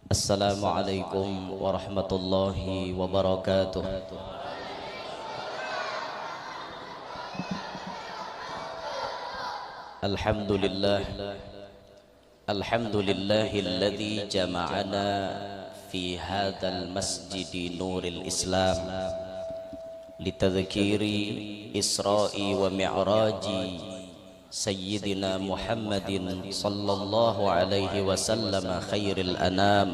Assalamualaikum warahmatullahi wabarakatuh. Alhamdulillah, alhamdulillahilladzi jama'ana fi hadzal masjidi nuril Islam litadhkiri Isra'i wa Mi'raji Sayyidina Muhammadin sallallahu alaihi wasallam khairil anam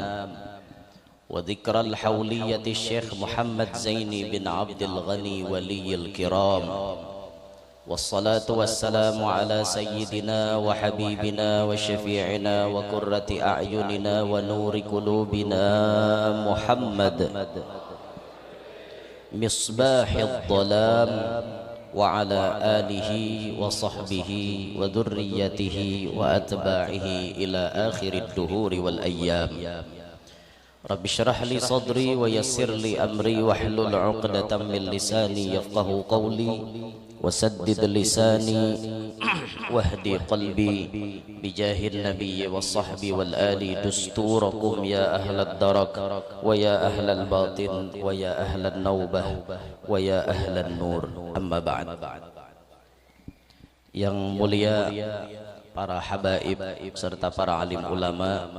wa dhikral hawliyati Syekh Muhammad Zaini bin Abdul Ghani waliyil kiram wassalatu wassalamu ala sayyidina wa habibina wa syafi'ina wa qurrati a'yunina wa nuri qulubina Muhammad misbahid dhalam wa ala alihi wa sahbihi wa dhurriyyatihi wa atba'ihi ila akhirid duhuri wal ayyam. Rabbi syrah li sadri wa yassir li amri wahlul 'uqdatam min lisani yafqahu qawli wa saddid lisani wahdi qalbi bijahin nabiyyi was sahbi wal ali dusturakum ya ahlad darak wa ya ahlal batin wa ya ahlan naubah wa ya ahlan nur. Amma ba'd. Yang mulia para habaib serta para alim ulama,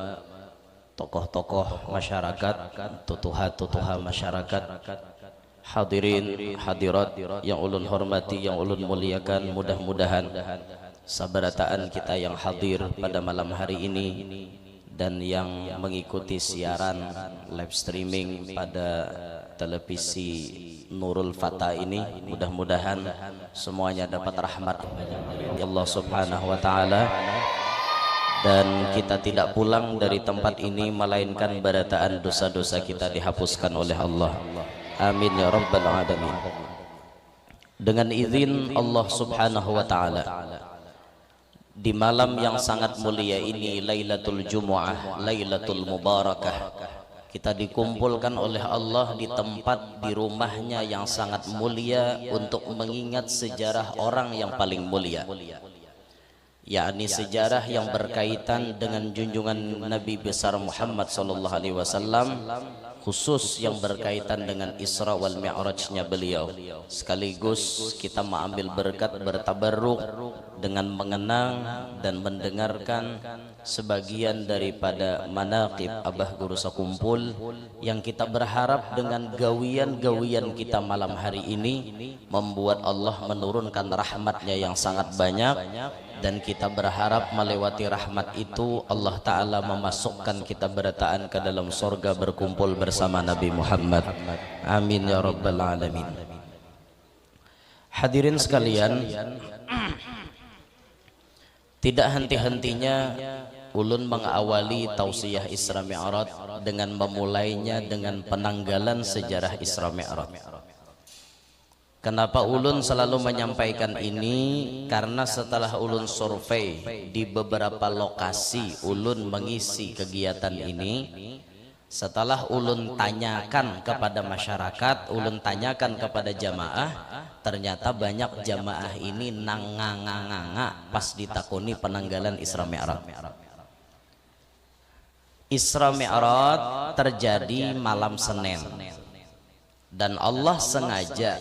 tokoh-tokoh masyarakat, tutuha-tutuha masyarakat, hadirin hadirat yang ulun hormati, yang ulun muliakan, mudah-mudahan sabarataan kita yang hadir pada malam hari ini dan yang mengikuti siaran live streaming pada televisi Nurul Fata ini, mudah-mudahan semuanya dapat rahmat Allah Subhanahu wa taala dan kita tidak pulang dari tempat ini melainkan barataan dosa-dosa kita dihapuskan oleh Allah. Amin ya rabbal alamin. Dengan izin Allah Subhanahu wa taala, di malam yang sangat mulia ini, Lailatul Jumu'ah, Lailatul Mubarakah, kita dikumpulkan oleh Allah di tempat, di rumahnya yang sangat mulia untuk mengingat sejarah orang yang paling mulia, yakni sejarah yang berkaitan dengan junjungan Nabi besar Muhammad sallallahu alaihi wasallam, khusus yang berkaitan dengan Isra wal Mi'rajnya beliau. Sekaligus kita mengambil berkat, bertabarruk dengan mengenang dan mendengarkan sebagian daripada manaqib Abah Guru Sakumpul yang kita berharap dengan gawian-gawian kita malam hari ini membuat Allah menurunkan rahmatnya yang sangat banyak, dan kita berharap melewati rahmat itu Allah Ta'ala memasukkan kita berataan ke dalam surga berkumpul bersama Nabi Muhammad. Amin ya rabbal alamin. Hadirin sekalian, tidak henti-hentinya ulun mengawali tausiyah Isra Mi'raj dengan memulainya dengan penanggalan sejarah Isra Mi'raj. Kenapa ulun selalu menyampaikan ini? Karena setelah ulun survei di beberapa lokasi ulun mengisi kegiatan ini, setelah ulun tanyakan kepada masyarakat, ulun tanyakan kepada jamaah, ternyata banyak jamaah ini nanganganganga pas ditakuni penanggalan Isra Mi'raj. Isra Mi'raj terjadi malam Senin, dan Allah sengaja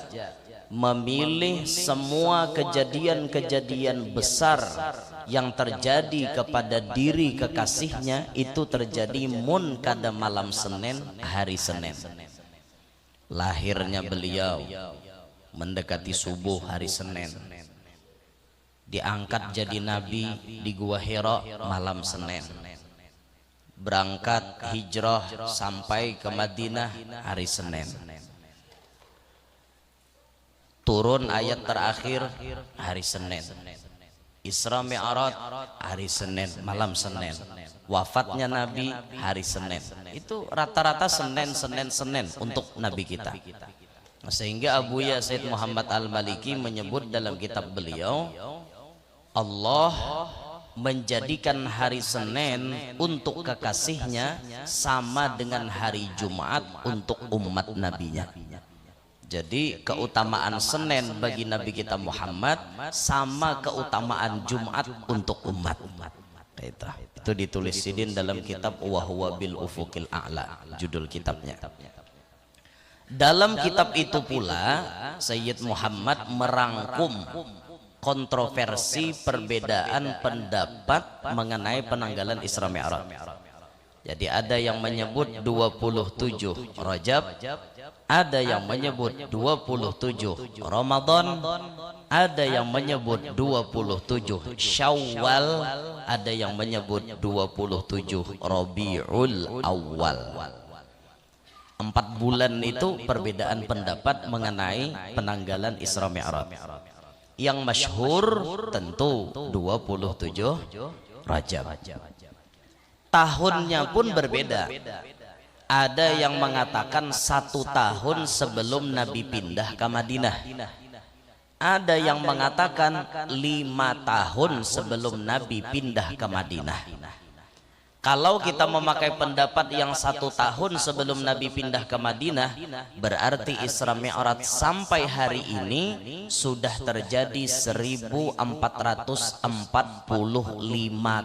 memilih semua kejadian-kejadian besar yang terjadi kepada diri kekasihnya itu terjadi mun kada malam Senin, hari Senin. Lahirnya beliau mendekati subuh hari Senin, diangkat jadi nabi di Gua Hira malam Senin, berangkat hijrah sampai ke Madinah hari Senin, turun ayat terakhir hari Senin, Isra Mi'raj hari Senin, malam Senin, wafatnya Nabi hari Senin. Itu rata-rata Senin untuk Nabi kita. Sehingga Abuya Said Muhammad Al-Maliki menyebut dalam kitab beliau, Allah menjadikan hari Senin untuk kekasihnya sama dengan hari Jumat untuk umat nabinya. Jadi keutamaan Senin bagi Nabi kita Muhammad sama keutamaan Jumat untuk umat. Itu. Itu ditulis Sidin dalam kitab Wa Huwa Bil Ufuqil A'la, judul kitabnya. Dalam kitab itu pula Sayyid Muhammad merangkum kontroversi perbedaan pendapat mengenai penanggalan Isra Mi'raj. Jadi ada yang menyebut 27 Rajab, ada yang menyebut 27 Ramadan, ada yang menyebut 27 Syawal, ada yang menyebut 27 Rabiul Awal. 4 bulan itu perbedaan pendapat mengenai penanggalan Isra Mi'raj. Yang masyhur tentu 27 Rajab. Tahunnya pun berbeda. Ada yang mengatakan 1 tahun sebelum Nabi pindah ke Madinah. Ada yang mengatakan 5 tahun sebelum Nabi pindah ke Madinah. Kalau kita memakai pendapat yang 1 tahun sebelum Nabi pindah ke Madinah, berarti Isra Mi'raj sampai hari ini sudah terjadi 1445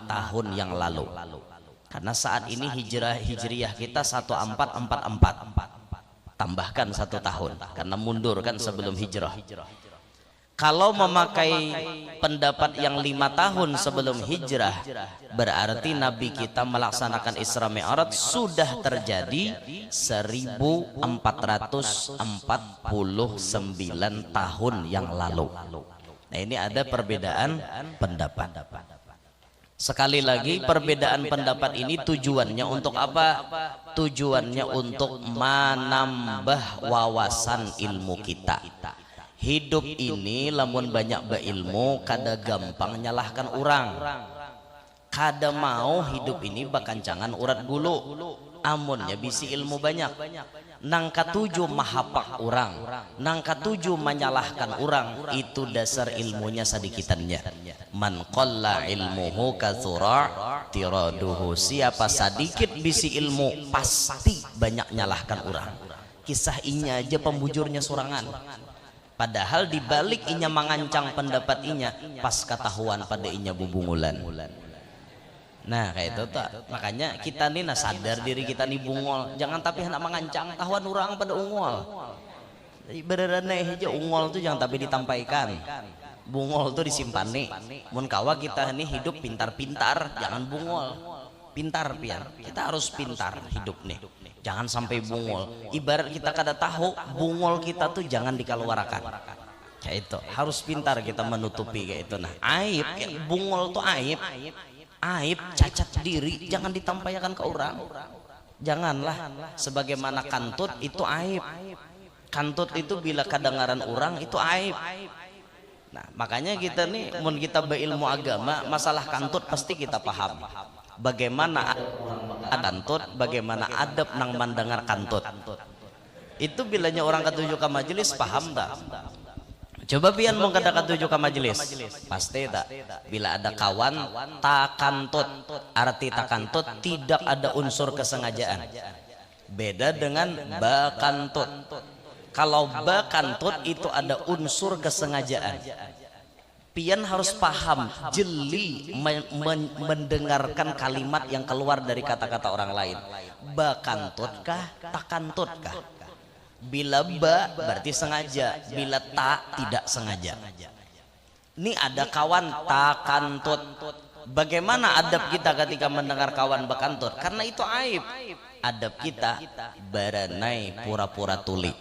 tahun yang lalu. Karena saat ini hijriyah kita 1444. Tambahkan 1 tahun karena mundur kan sebelum hijrah. Kalau memakai pendapat yang 5 tahun sebelum hijrah, berarti Nabi kita melaksanakan Isra Mi'raj sudah terjadi 1449 tahun yang lalu. Nah, ini ada perbedaan pendapat. Sekali lagi, perbedaan pendapat ini tujuannya untuk apa? Tujuannya untuk menambah wawasan ilmu kita. Hidup ini lamun banyak beilmu kada gampang nyalahkan orang. Kada mau hidup ini bakancangan urat gulu. Amunnya bisi ilmu banyak. Nang katuju mahapak orang, nang katuju menyalahkan orang, itu dasar ilmunya sadikitannya. Man qalla ilmuhu katsura tiraduhu. Siapa sedikit bisi ilmu pasti banyak nyalahkan orang. Kisah ini aja pembujurnya sorangan. Padahal dibalik inya mengancang pendapat inya, pas ketahuan pada inya bubungulan. Nah kayak itu tak. Makanya kita nih sadar diri kita nih bungol. Jangan tapi hendak mengancang tahuan orang pada ungol. Beneran aja ungol tuh jangan tapi ditampaikan. Bungol tuh disimpan nih. Mun kawa kita nih hidup pintar-pintar, jangan bungol. Pintar pian. Kita harus pintar hidup nih. Jangan sampai bungol. Ibarat kita kada tahu bungol kita tuh jangan dikeluarkan. Kayak itu. Harus pintar kita menutupi kayak itu. Nah aib, bungol tuh aib. Aib, cacat diri jangan ditampaikan ke orang. Janganlah. Sebagaimana kantut itu aib. Kantut itu bila kedengaran orang itu aib. Nah makanya kita nih mun kita berilmu agama, masalah kantut pasti kita paham. Bagaimana kantut, bagaimana adab nang mendengar kantut. Itu bilanya orang ketujuh ke majelis paham tak? Coba pian mau kada ketujuh ke majelis, pasti tak. Bila ada kawan takantut, arti takantut tidak ada unsur kesengajaan. Beda dengan bakantut. Kalau bakantut itu ada unsur kesengajaan. Pian harus paham, jeli mendengarkan kalimat yang keluar dari kata-kata orang lain. Bakantutkah, takantutkah? Bila ba berarti sengaja, bila ta tidak sengaja. Ini ada kawan takantut. Bagaimana adab kita ketika mendengar kawan bakantut? Karena itu aib. Adab kita baranai pura-pura tuli.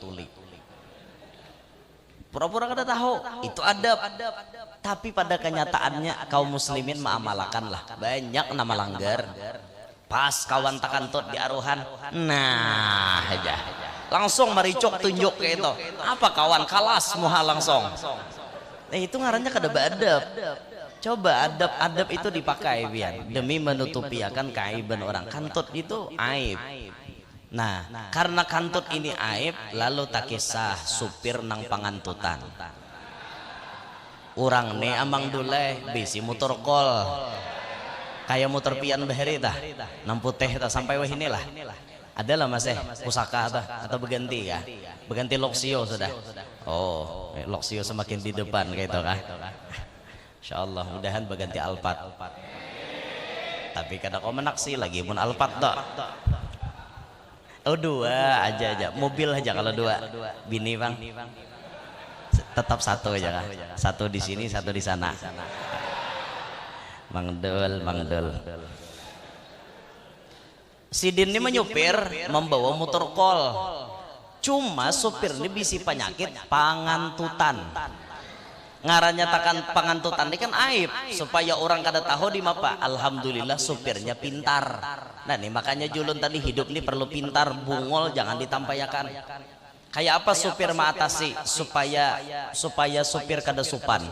Pura-pura kada tahu, itu adab. Tapi pada kenyataannya kaum muslimin mengamalkanlah. Banyak nama langgar. Pas kawan takantut di aruhan, nah aja. Langsung maricok tunjuk kayak itu. Apa kawan kalas muha langsung. Itu ngarannya kada beadab. Coba adab-adab itu dipakai biar demi menutupi akan keaiban orang. Kantut itu aib. Nah, karena kantut ini aib, lalu tak kisah supir nang pangantutan. Orang ne amang dule bisi motor kol. Kayak motor pian bahari tah. Nang putih tah sampai wah inilah. Adalah mas pusaka atau berganti ya, berganti Loksio sudah. Oh Loksio semakin di depan kayak itu kah. Insyaallah mudahan berganti Alphard. tapi kada kau menaksi lagi mun Alphard dak. Oh 2 aja, mobil aja kalau 2. Bini bang, tetap 1 aja kah? 1 di sini, 1 di sana. Mangdul. Sidin ini menyupir membawa motor kol. Cuma supir ini bisi penyakit pangantutan. Ngarannya takan pangantutan ini kan aib, supaya orang kada tahu di mapa. Alhamdulillah supirnya pintar. Nah nih makanya julun tadi hidup ini perlu pintar, bungol jangan ditampayakan. Kayak apa supir mengatasi supaya supir kada supan.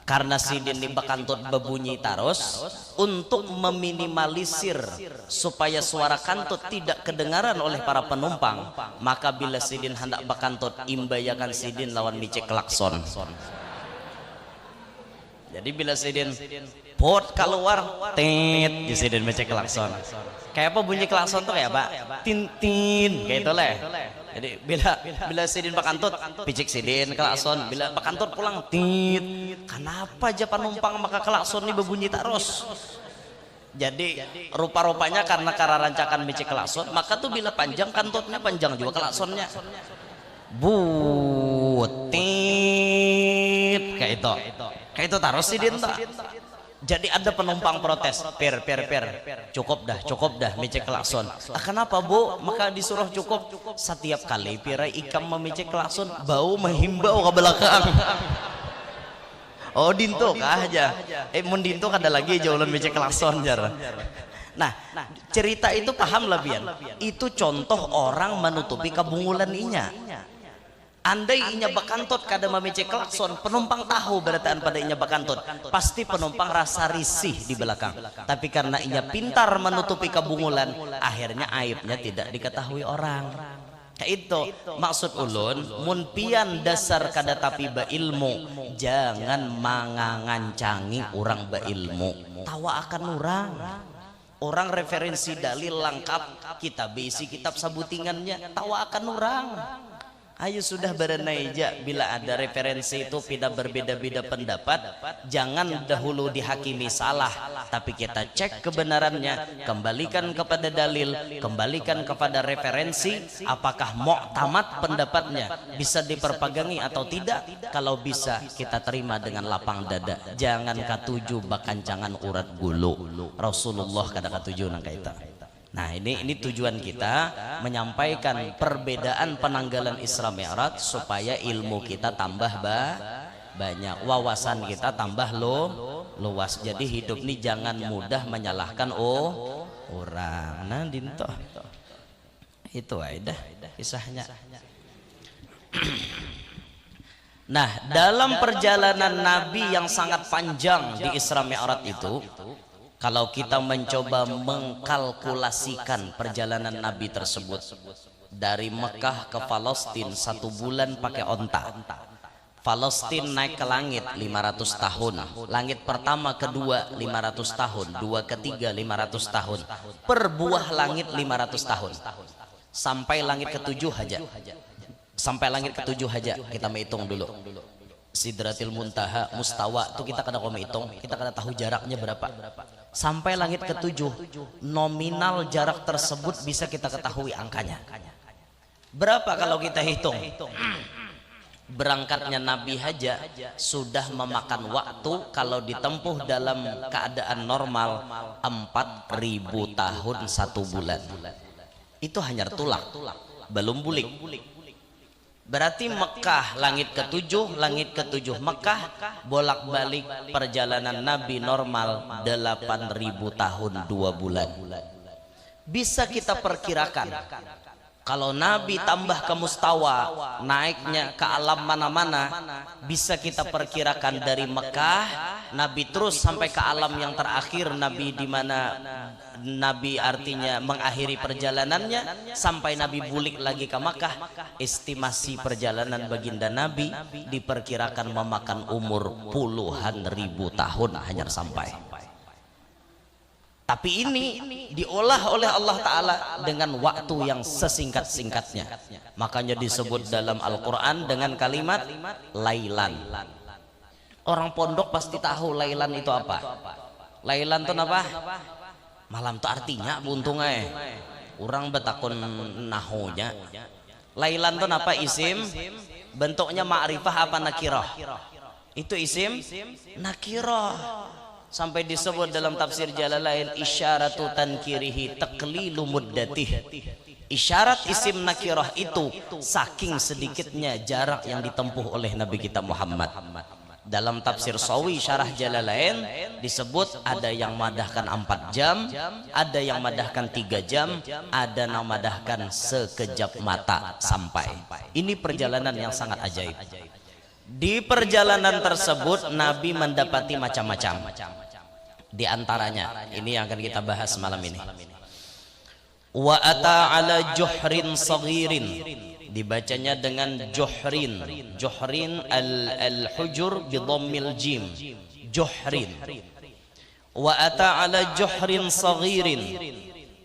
Karena sidin ini bakantut bebunyi terus untuk meminimalisir supaya suara kantut tidak kedengaran oleh para penumpang, maka bila sidin hendak bakantut imbayakan sidin lawan micek klakson. Jadi bila sidin pot keluar tit di sidin micek klakson. Kayak apa bunyi klakson tuh kayak apa? Tin kayak itu leh. Jadi bila sidin bakantut picik sidin klakson, bila bakantut pulang tit. Kenapa aja penumpang maka klakson ini berbunyi terus? Jadi rupa-rupanya karena rancakan micik klakson, maka tuh bila panjang kantutnya panjang juga klaksonnya. Butit kayak itu terus sidin tak. Jadi ada penumpang protes, per, cukup dah micek klakson. Kenapa bu? Maka disuruh cukup. Setiap kali pirai ikam memicek klakson, bau menghimbau ke belakang. Oh dinto kah aja? Mun dinto kada lagi jauh micek klakson jar. Nah, cerita itu paham lebihan. Itu contoh orang menutupi kebungulan inya. Andai inya bakantut kada memecek klakson, penumpang tahu berataan pada inya bakantut, pasti penumpang rasa risih di belakang. Tapi karena inya pintar menutupi kebungulan, akhirnya aibnya tidak diketahui orang. Kayak itu maksud ulun, mun pian dasar kada tapi ba ilmu, jangan mangangancangi orang ba ilmu. Tawa akan orang referensi dalil lengkap, kitab isi kitab sabutingannya, tawa akan orang. Ayo sudah berenaija, bila ada referensi itu tidak berbeda-beda pendapat, jangan dahulu dihakimi salah, tapi kita cek kebenarannya, kembalikan kepada dalil, kembalikan kepada referensi, apakah mu'tamad pendapatnya, bisa diperpagangi atau tidak. Kalau bisa kita terima dengan lapang dada, jangan katuju bakancangan urat gulu. Rasulullah kada katuju nang kaita. Nah ini tujuan kita menyampaikan perbedaan penanggalan Isra Mi'raj supaya ilmu kita tambah banyak, wawasan kita tambah luas. Jadi hidup ini jangan mudah menyalahkan orang. Nah dinto itu aja kisahnya. Nah dalam perjalanan Nabi yang sangat panjang di Isra Mi'raj itu, kalau kita mencoba mengkalkulasikan perjalanan Nabi tersebut dari Mekah ke Palestina 1 bulan pakai onta. Palestina naik ke langit 500 tahun. Langit pertama, kedua 500 tahun, dua ketiga 500 tahun. Per buah langit 500 tahun. Sampai langit ketujuh aja. Sampai langit ketujuh aja kita menghitung dulu. Sidratil Muntaha, Mustawa itu kita kada menghitung, kita kada tahu jaraknya berapa. Sampai langit ketujuh, nominal jarak tersebut bisa kita ketahui angkanya berapa kalau kita hitung. Berangkatnya Nabi Haja sudah memakan waktu kalau ditempuh dalam keadaan normal 4.000 tahun 1 bulan. Itu hanya tulak, belum bulik. Berarti Mekah langit ketujuh Mekah bolak-balik perjalanan Nabi normal 8.000 tahun 2 bulan. Bisa kita perkirakan kalau Nabi tambah ke Mustawa, naiknya ke alam mana-mana, bisa kita perkirakan dari Mekah Nabi terus sampai ke alam yang terakhir, Nabi di mana Nabi artinya mengakhiri perjalanannya sampai Nabi bulik lagi ke Mekah. Estimasi perjalanan baginda Nabi diperkirakan memakan umur puluhan ribu tahun hanya sampai. Tapi ini diolah oleh Allah Ta'ala dengan waktu yang sesingkat-singkatnya. Makanya disebut dalam Al-Quran dengan kalimat Lailan. Orang pondok pasti tahu Lailan itu apa. Lailan itu apa? Malam tuh artinya buntungnya orang betakun nahunya. Lailan tuh apa isim bentuknya ma'rifah apa nakirah? Itu isim nakirah. Sampai disebut dalam tafsir Jalalain isyaratu tankirihi taqlilu muddatih. Isyarat isim nakirah itu saking sedikitnya jarak yang ditempuh oleh Nabi kita Muhammad. Dalam tafsir Sawi syarah Jalalain disebut ada yang madahkan 4 jam, ada yang madahkan 3 jam, ada yang madahkan sekejap mata sampai. Ini perjalanan yang sangat ajaib. Di perjalanan tersebut Nabi mendapati macam-macam. Di antaranya ini yang akan kita bahas malam ini. Wa ata ala juhrin saghirin, dibacanya dengan juhrin. Juhrin al-hujur bi dhammil jim. Juhrin. Wa ata ala juhrin saghirin,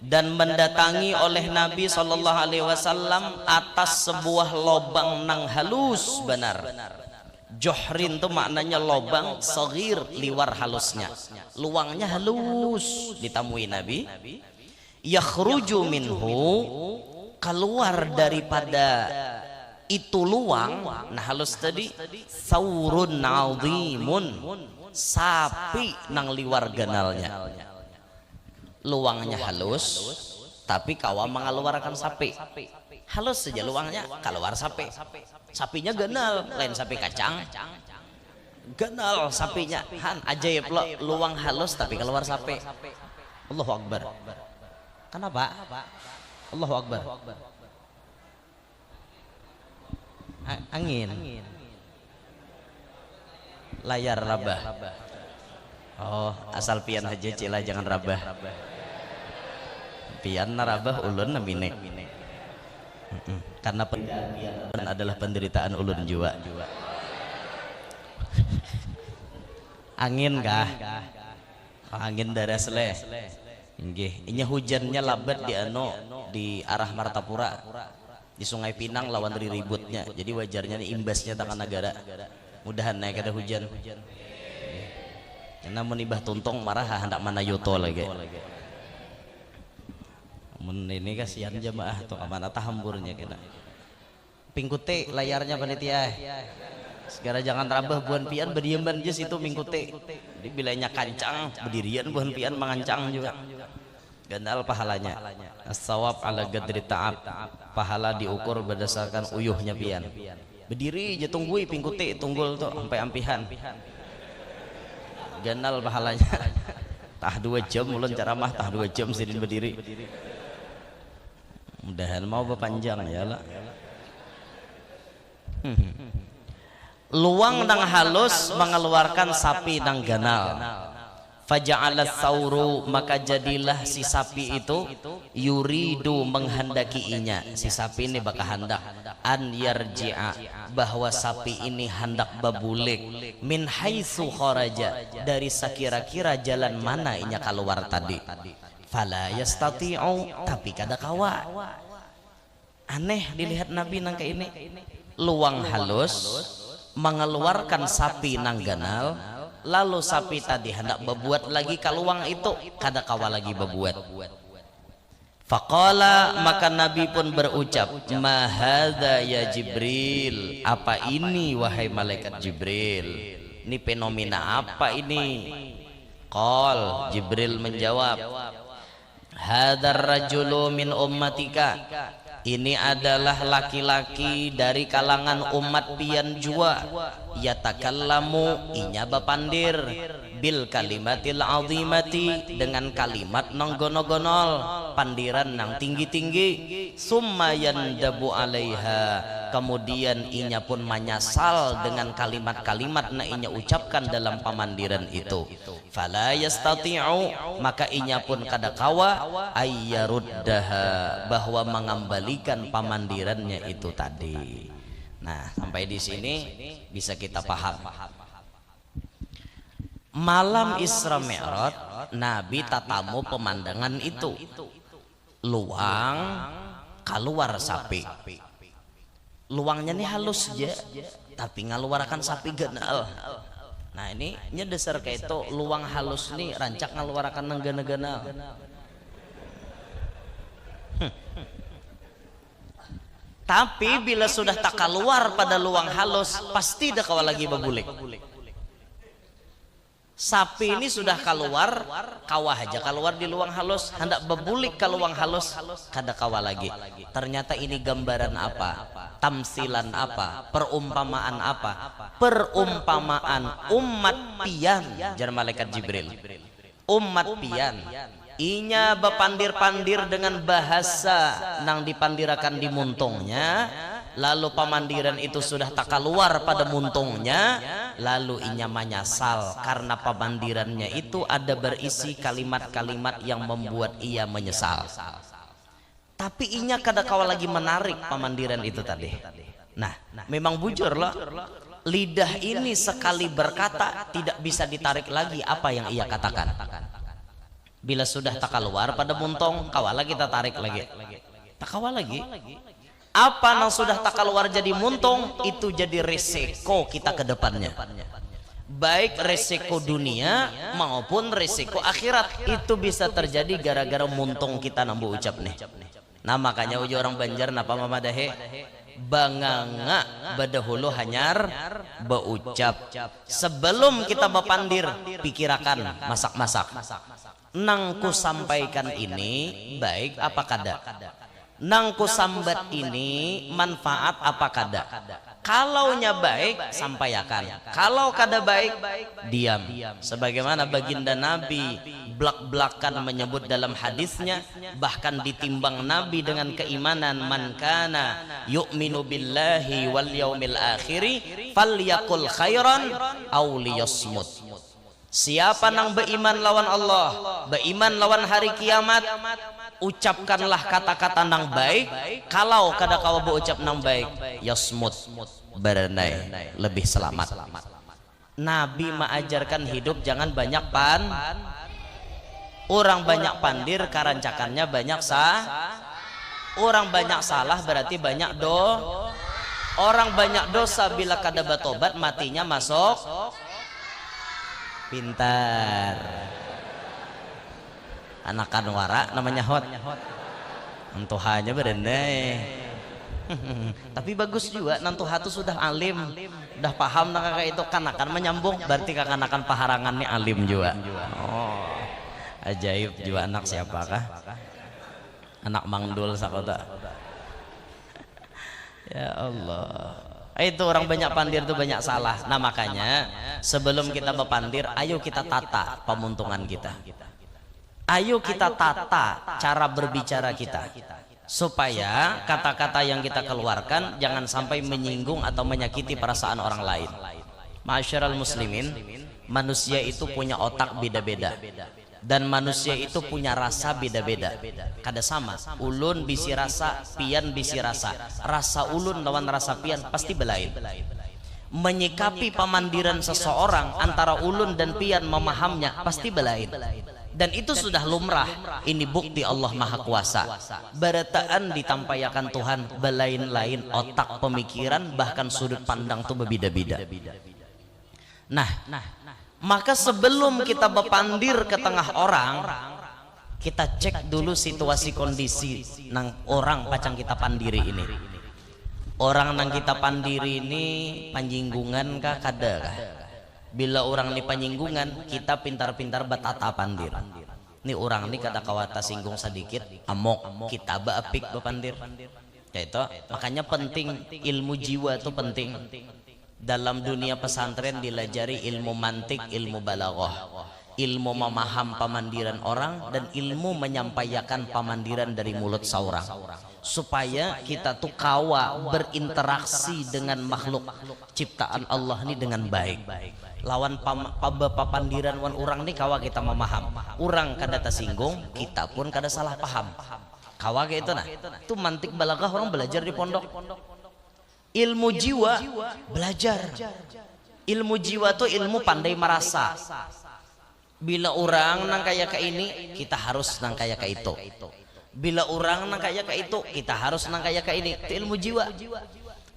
dan mendatangi oleh Nabi sallallahu alaihi wasallam atas sebuah lobang nang halus benar. Juhrin itu maknanya lobang, saghir liwar halusnya. Luangnya halus ditemui Nabi. Yakhruju minhu, keluar daripada itu luang, nah halus tadi, saurun azimun, sapi nang liwar ganalnya. Luangnya halus, tapi kawa mengeluarkan sapi. Halus saja luangnya, keluar sapi. Sapinya ganal, lain sapi kacang. Ganal sapinya, han ajaib lo, luang halus tapi keluar sapi. Allahu Akbar. Kenapa? Allahu Akbar. Angin. Layar rabah. Oh, asal pian aja cila jangan rabah. Pian narabah ulun namine. Karena pian adalah penderitaan ulun juga. Angin kah? Angin daras leh. Nggih, inya hujannya labat di arah Martapura, di Sungai Pinang lawan ributnya. Jadi wajarnya nih imbasnya tangan negara. Mudahan naik ada hujan. Karena menibah tuntong marah hendak mana yoto lagi. Ini kasihan jamaah tuh mana tahamburnya kena. Pingkute layarnya panitia. Segera jangan rabah buan pian berdiaman aja situ mingkute. Di bilainya kancang berdirian buan pian mengancang juga. Gandal pahalanya. As-sawab ala gadri ta'ab. Pahala diukur berdasarkan uyuhnya pian. Berdiri aja tunggui pingkute tunggul tuh sampai ampihan. Gandal pahalanya. Tah 2 jam ulun ceramah tah 2 jam sidin berdiri. Mudahan mau berpanjang ya lah. Luang nang halus mengeluarkan sapi nang ganal. Faja'ala sauru, maka jadilah si sapi itu yuridu menghendaki inya. Si sapi ini bakal hendak an yarji'a, bahwa sapi ini hendak babulik min haitsu kharaja, dari sekira-kira jalan mana inya keluar tadi. Fala yastati'u, tapi kada kawa. Aneh dilihat Nabi nang ke ini. Luang halus mengeluarkan sapi nang ganal, lalu sapi tadi hendak berbuat lagi kaluang itu kada kawa lagi berbuat. Faqala, maka Nabi pun berucap, ma hadza ya Jibril, apa ini wahai malaikat Jibril, ini fenomena apa ini? Qal, Jibril menjawab, hadzal rajulu min ummatika, ini adalah laki-laki dari kalangan umat pian jua, yatakallamu, inya bapandir, bil kalimatil azimati, dengan kalimat nang gono-gonol, pandiran nang tinggi-tinggi, summa yandabu alaiha, kemudian inya pun menyasal dengan kalimat-kalimat na inya ucapkan dalam pamandiran itu. Fala yastati'u, maka inya pun kada kawa ayyaruddaha, bahwa mengembalikan pamandirannya itu tadi. Nah, sampai di sini bisa kita paham. Malam Isra Mi'raj Nabi tatamu pemandangan itu. Luang keluar sapi. Luangnya nih halus aja, tapi ngaluarkan sapi ganal. Nah ini dasar kayak itu luang halus nih rancak ngaluarkan nenggana-gana. Tapi bila sudah tak keluar pada luang halus, pasti dah kawa lagi bebulik. Sapi ini sudah keluar, kawah aja keluar di luang halus, hendak bebulik ke luang halus, kada kawa lagi. Ternyata ini gambaran apa? Tamsilan apa? Perumpamaan apa? Perumpamaan umat pian, jar malaikat Jibril. Umat pian. Inya bepandir-pandir dengan bahasa nang dipandirakan di muntungnya, lalu pamandiran itu sudah tak keluar pada muntungnya, lalu inya menyesal karena pamandirannya itu ada berisi kalimat-kalimat yang membuat ia menyesal. Tapi inya kada kawa lagi menarik pamandiran itu tadi. Nah, memang bujur loh, lidah ini sekali berkata tidak bisa ditarik lagi apa yang ia katakan. Bila sudah tak keluar pada muntung, kawala kita tarik lagi. Tak kawal lagi. Apa yang sudah tak keluar jadi muntung, itu jadi resiko kita ke depannya. Baik resiko dunia maupun resiko akhirat. Itu bisa terjadi gara-gara muntung kita nambu ucap nih. Nah makanya uji orang Banjar napa mamadahe banganga badahulu hanyar beucap. Sebelum kita bepandir, pikirakan masak-masak. Nang ku sampaikan ini baik apa kada? Nang ku sambat ini manfaat apa kada? Kalaunya baik sampaikan, kalau kada baik diam. Sebagaimana baginda Nabi blak-blakan menyebut dalam hadisnya, bahkan ditimbang Nabi dengan keimanan, man kana yu'minu billahi wal yaumil akhiri falyakul khairan aw liyasmut. Siapa nang beriman lawan Allah, beriman lawan hari kiamat, ucapkanlah kata-kata nang baik. Kalau kada kawa berucap nang baik, yasmut, berenai, lebih selamat. Nabi mengajarkan hidup jangan banyak orang banyak pandir, karancakannya banyak orang banyak salah berarti banyak orang banyak dosa. Bila kada batobat matinya masuk. Pintar anakan wara namanya hot nantuhanya berenai. Tapi bagus juga nantuha itu sudah alim, udah paham nak kakak itu kanakan menyambung berarti kakanakan paharangannya alim juga. Oh ajaib juga. Anak siapakah? Anak Mangdul sakota. Ya Allah, itu orang banyak pandir itu banyak salah. Nah makanya sebelum kita berpandir, ayo kita tata pemuntungan kita. Ayo kita tata cara berbicara kita, supaya kata-kata yang kita keluarkan jangan sampai menyinggung atau menyakiti perasaan orang lain. Ma'asyiral muslimin, manusia itu punya otak beda-beda, dan manusia itu punya rasa beda-beda. Kada sama. Ulun bisi rasa, pian bisi rasa. Rasa ulun lawan rasa pian pasti belain. Menyikapi pamandiran seseorang antara ulun dan pian memahamnya pasti belain. Dan itu sudah lumrah. Ini bukti Allah Maha Kuasa. Barataan ditampayakan Tuhan belain-lain otak pemikiran bahkan sudut pandang itu berbeda-beda. Nah, maka sebelum kita berpandir ke tengah orang, kita cek dulu situasi kondisi nang orang pacang kita pandiri ini. Orang nang kita pandiri ini panjinggungan kah kada kah? Bila orang ini panjinggungan, kita pintar-pintar batata pandir. Ini orang ini kada kawata singgung sedikit, amok kita baapik bepandir. Ya itu, makanya penting ilmu jiwa itu penting. Dalam dunia pesantren dilajari ilmu mantik, ilmu balaghah, ilmu memaham pamandiran orang dan ilmu menyampaikan pamandiran dari mulut seorang, supaya kita tuh kawa berinteraksi dengan makhluk ciptaan Allah ini dengan baik. Lawan papandiran wan orang ini kawa kita memaham, orang kada tersinggung, kita pun kada salah paham. Kawa kayak itu nah, itu mantik balaghah orang belajar di pondok. Ilmu jiwa belajar. Ilmu jiwa tuh ilmu pandai merasa. Bila orang nang kaya ke ini, kita harus nang kaya ke itu. Bila orang nang kaya ke itu, kita harus nang kaya ke ini. Itu ilmu jiwa.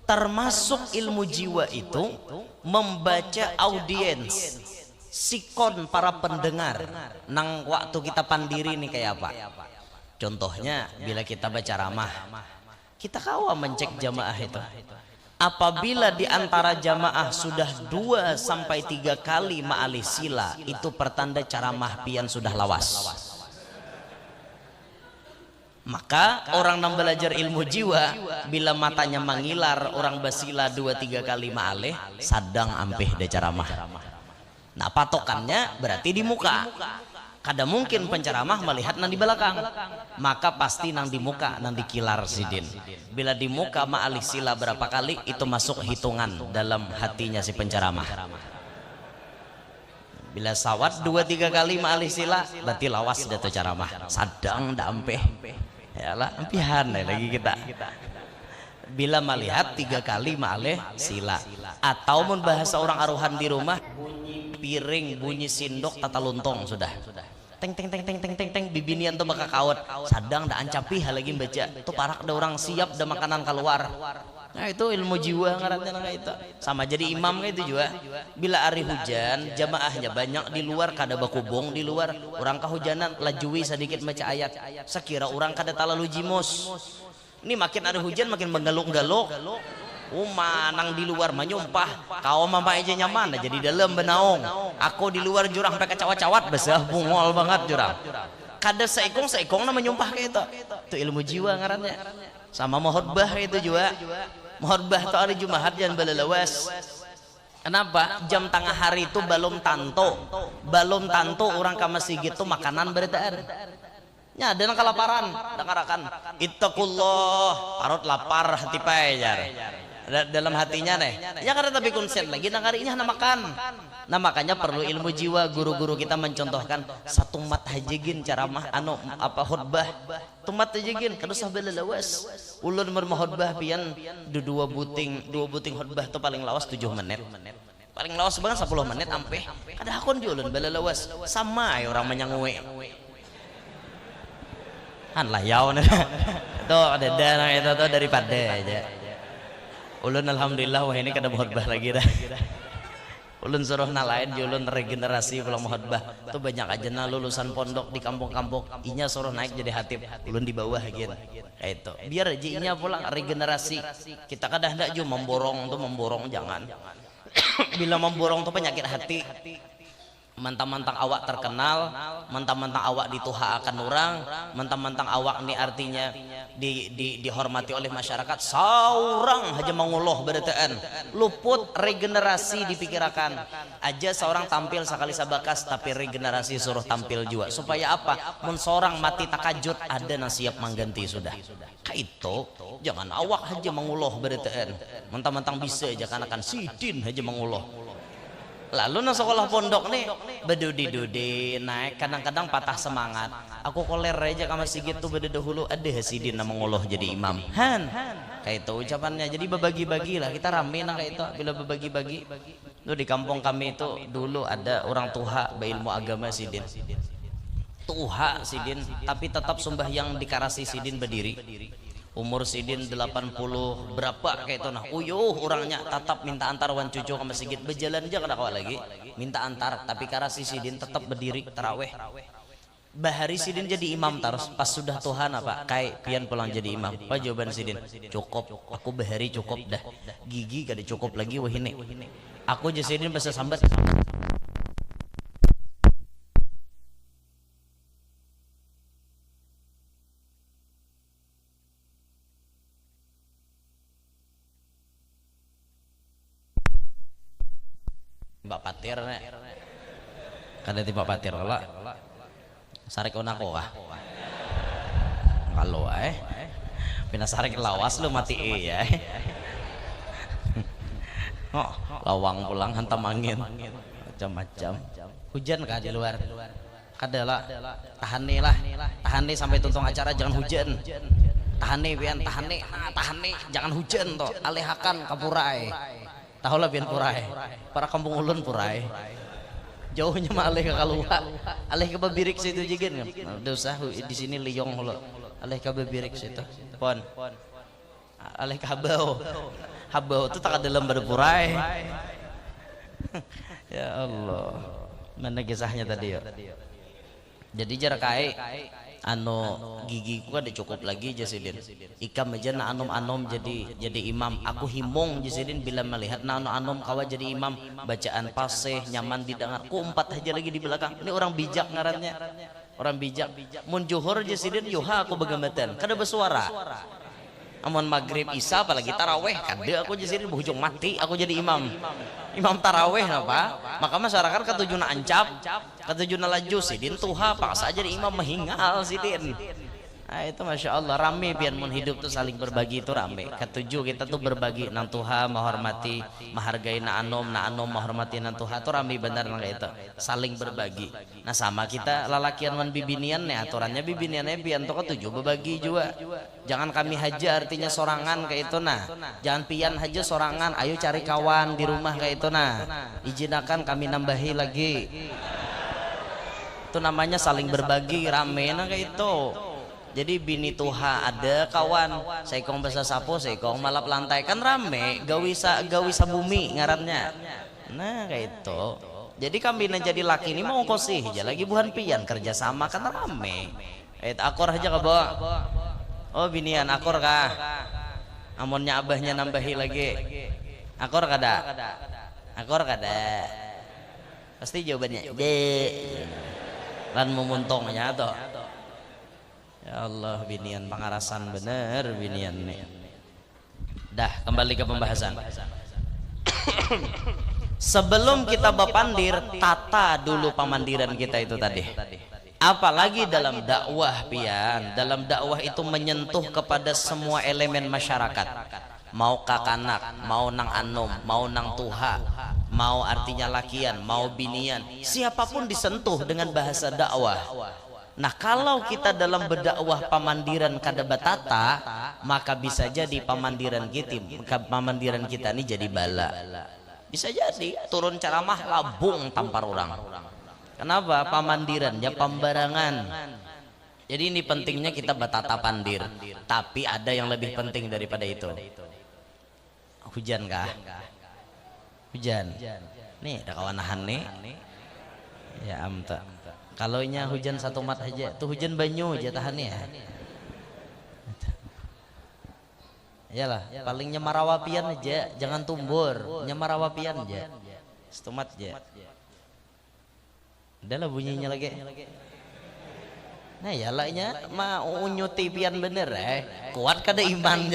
Termasuk ilmu jiwa itu membaca audiens, sikon para pendengar nang waktu kita pandiri ini kayak apa. Contohnya bila kita baca ramah, kita kawa mencek jamaah itu. Apabila di antara jamaah sudah 2 sampai 3 kali ma'alih sila, itu pertanda ceramah pian sudah lawas. Maka orang yang belajar ilmu jiwa, bila matanya mengilar orang basila 2-3 kali ma'alih, sadang ampih de ceramah. Nah patokannya berarti di muka. Kada mungkin penceramah melihat nang di belakang, maka pasti nang di muka, nang di kilar sidin. Bila di muka ma'alih sila berapa kali, itu masuk hitungan dalam hatinya si penceramah. Bila sawat 2-3 kali ma'alih sila, berarti lawas datu ceramah. Sadang dah ampeh, yalah ampihan lagi kita. Bila melihat 3 kali ma'alih sila, atau membahasa orang aruhan di rumah, bunyi piring, bunyi sindok, tata luntong sudah. Teng teng teng teng teng teng teng bibinian tuh bakal kawat, sadang dah ancapi hal lagi baca tuh parak ada orang siap dah makanan keluar. Nah itu ilmu jiwa ngarannya itu. Sama jadi imam kayak itu juga. Bila hari hujan jamaahnya banyak di luar, kada bakubung di luar, orang kehujanan lajui sedikit baca ayat, sekira orang kada talalu jimus. Ini makin hari hujan makin menggaluk-galuk. Manang di luar menyumpah kau mama aja nyaman jadi dalam benaung, aku di luar jurang sampai kecawat-cawat besar bungol banget jurang. Kada seikong nama menyumpah kayak itu ilmu jiwa ngarannya. Sama mohotbah itu juga, mohotbah tuh hari Jumat jangan balalawas. Kenapa? Jam tengah hari itu belum tanto orang ke masjid itu makanan beritaan. Ya, dan kelaparan, dengarkan. Ittaqullah, parut lapar hati pajar. Dalam hatinya nih. Ya karena tapi konsen lagi nangarinya na makan. Nah makanya perlu ilmu jiwa. Guru-guru kita mencontohkan satu mat hajigin cara khutbah. Tumat hajigin kada usah belalawas. Ulun bermahutbah pian 2 buting khutbah tuh paling lawas 7 menit. Paling lawas banget 10 menit ampe. Kada hakon ju ulun belalawas. Sama ya orang menyangwe. Han lah yaw na. Tuh ada dana itu tuh daripada aja. Ulun alhamdulillah wah ini kada khutbah lagi dah. Ulun suruh nalain ulun regenerasi pulang khutbah. Tuh banyak aja na lulusan pondok di kampung-kampung. Inya suruh naik jadi hatib. Ulun di bawah gitu. Kayak itu. Biar aja inya pulang regenerasi. Kita kada hendak ju memborong jangan. Bila memborong tuh penyakit hati. Mentang-mentang awak terkenal, mentang-mentang awak dituhakan orang, mentang-mentang awak ini artinya dihormati oleh masyarakat, seorang aja menguloh beritaan, luput regenerasi dipikirkan. Aja seorang tampil sekali sabakas, tapi regenerasi suruh tampil juga. Supaya apa? Mun seorang mati takajut, ada yang siap mengganti sudah. Kayak itu, jangan awak aja menguloh beritaan. Mentang-mentang bisa aja kan akan sidin aja menguloh. Lalu na sekolah pondok nih bedudi-dudi naik kadang-kadang patah semangat. Aku koler aja sama Sigit tuh beda dahulu ada hasidin nama ngoloh jadi imam. Kayak itu ucapannya. Jadi berbagi-bagi lah kita rame nah kayak itu bila berbagi-bagi. Lu di kampung kami itu dulu ada orang tuha berilmu agama sidin. Tuha sidin tapi tetap sembahyang di karasi sidin berdiri. Umur sidin 80 berapa kayak itu nah uyuh orangnya tetap minta antar wan cucu sama Sigit berjalan aja kada kawa lagi minta antar tapi karena si sidin tetap berdiri taraweh. Bahari sidin jadi imam terus pas sudah Tuhan apa kayak pian pulang jadi imam. Apa jawaban sidin? Cukup aku bahari cukup dah gigi kada cukup lagi wahine aku aja sidin bisa sambat. Mbak Patir nek kada tiba Patir lah sarik onako kah kalau pina sarik lawas lu mati ya oh lawang pulang hantam angin macam-macam hujan kah di luar kada lah tahan nih sampai tuntung acara jangan hujan tahan nih jangan hujan toh alehakan kapurai. Tahu lah biar purai, para kampung ulun purai, jauhnya mah alih ke kaluha, alih ke babirik situ juga kan, dosa di sini liong lo, alih ke babirik situ, pon, alih ke habau itu tak ada dalam berpurai, ya Allah, mana kisahnya tadi ya, jadi jarak anu gigiku ada cukup lagi jasidin ikam aja na anom jadi imam aku himung jasidin bila melihat na anom kawa jadi imam bacaan pasih nyaman didengar ku 4 aja lagi di belakang ini orang bijak ngarannya orang bijak mun juhur jasidin yuha aku begamatan kada bersuara amun maghrib isya apalagi taraweh kada aku jasidin berhujung mati aku jadi imam taraweh apa maka masyarakat ketujuna ancap ketujuna laju sidin tuha paksa jadi imam menghingal sidin. Nah, itu masya Allah rame biar mun hidup tuh saling berbagi itu rame. Ketujuh kita tuh berbagi nang tuha menghormati menghargai na anom menghormati nang tuha tuh rame benar nang itu saling berbagi. Nah sama kita lalakian man bibinian nih aturannya bibiniannya pian tuh ketujuh berbagi juga. Jangan kami haja artinya sorangan kayak itu nah. Jangan pian haja sorangan. Ayo cari kawan di rumah kayak itu nah. Izinakan kami nambahi lagi. Itu namanya saling berbagi rame nah kayak itu. Jadi bini tuha ada kawan saikong basa sapo saikong malap lantai kan rame gawi sabumi ngarannya nah kayak itu jadi kami jadi laki ini mau kosih aja lagi buhan pian kerjasama kan rame akor aja ke bawa oh binian akor kah amonnya abahnya nambahi lagi akor kada pasti jawabannya lan memuntongnya tuh. Ya Allah binian pangarasan bener binian nih. Dah kembali ke pembahasan. Sebelum kita berpandir tata dulu pamandiran kita itu tadi. Apalagi dalam dakwah pian, dalam dakwah itu menyentuh kepada semua elemen masyarakat. Mau kakanak, mau nang anom, mau nang tuha, mau artinya lakian, mau binian, siapapun disentuh dengan bahasa dakwah. Nah kalau kita dalam berdakwah pamandiran kada batata maka bisa jadi pamandiran kita ini jadi bala bisa jadi turun ceramah labung tampar orang kenapa pamandirannya pembarangan jadi ini pentingnya kita batata pandir tapi ada yang lebih penting daripada itu hujan kah hujan nih ada kawanahan nih ya amta kalau nya hujan satu mat aja tuh hujan banyu aja tahan ya iyalah paling nyemarawapian aja jangan tumbur nyemarawapian aja satu mat aja adalah bunyinya lagi nah ya lahnya mau nyuti pian bener kuat kada iman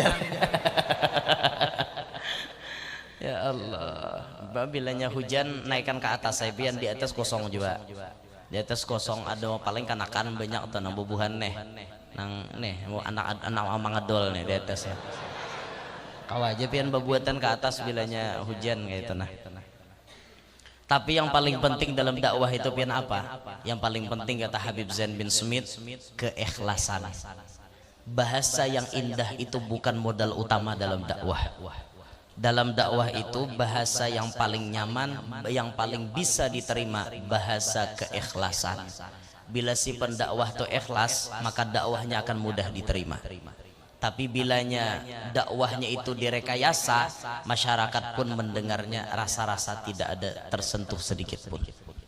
ya Allah bilanya hujan naikkan ke atas saya pian di atas kosong juga di atas kosong ada paling kanakan banyak tuh nang bubuhan nih nang nih mau anak mangadol nih di atas ya kau aja pian babuatan ke atas bilanya hujan kayak itu nah tapi yang paling penting dalam dakwah itu pian apa yang paling penting kata Habib Zain bin Smith keikhlasan bahasa yang indah itu bukan modal utama dalam dakwah. Dalam dakwah itu bahasa yang paling nyaman, yang paling bisa diterima bahasa keikhlasan. Bila si pendakwah itu ikhlas, maka dakwahnya akan mudah diterima. Tapi bilanya dakwahnya itu direkayasa, masyarakat pun mendengarnya rasa-rasa tidak ada tersentuh sedikit pun.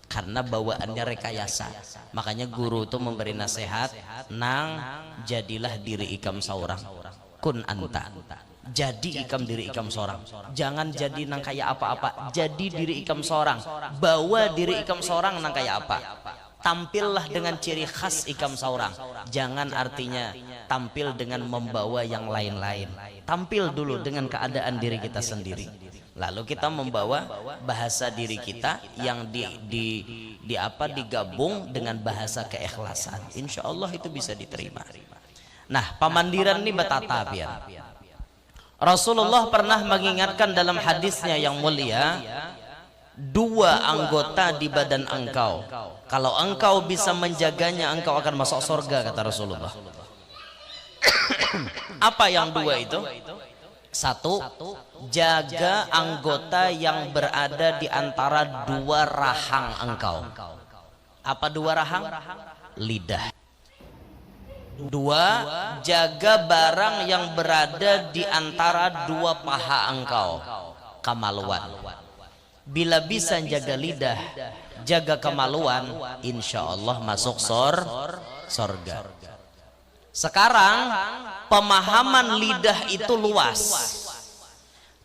Karena bawaannya rekayasa. Makanya guru itu memberi nasihat, nang jadilah diri ikam seorang, kun anta. Jadi ikam diri ikam seorang, jangan jadi nang kayak apa-apa, jadi diri ikam seorang, bawa diri ikam seorang nang kayak apa, tampillah dengan ciri khas ikam seorang, jangan artinya tampil dengan membawa yang lain-lain, tampil dulu dengan keadaan diri kita sendiri, lalu kita membawa bahasa diri kita yang digabung dengan bahasa keikhlasan, insya Allah itu bisa diterima. Nah pamandiran ini batata pian. Rasulullah pernah mengingatkan dalam hadisnya yang mulia, dua anggota di badan engkau, kalau engkau bisa menjaganya engkau akan masuk surga kata Rasulullah. Apa yang dua itu? Satu, jaga anggota yang berada di antara dua rahang engkau. Apa dua rahang? Lidah. Dua, jaga barang yang berada di antara dua paha engkau, kemaluan. Bila bisa jaga lidah, jaga kemaluan, insya Allah masuk surga. Sekarang pemahaman lidah itu luas.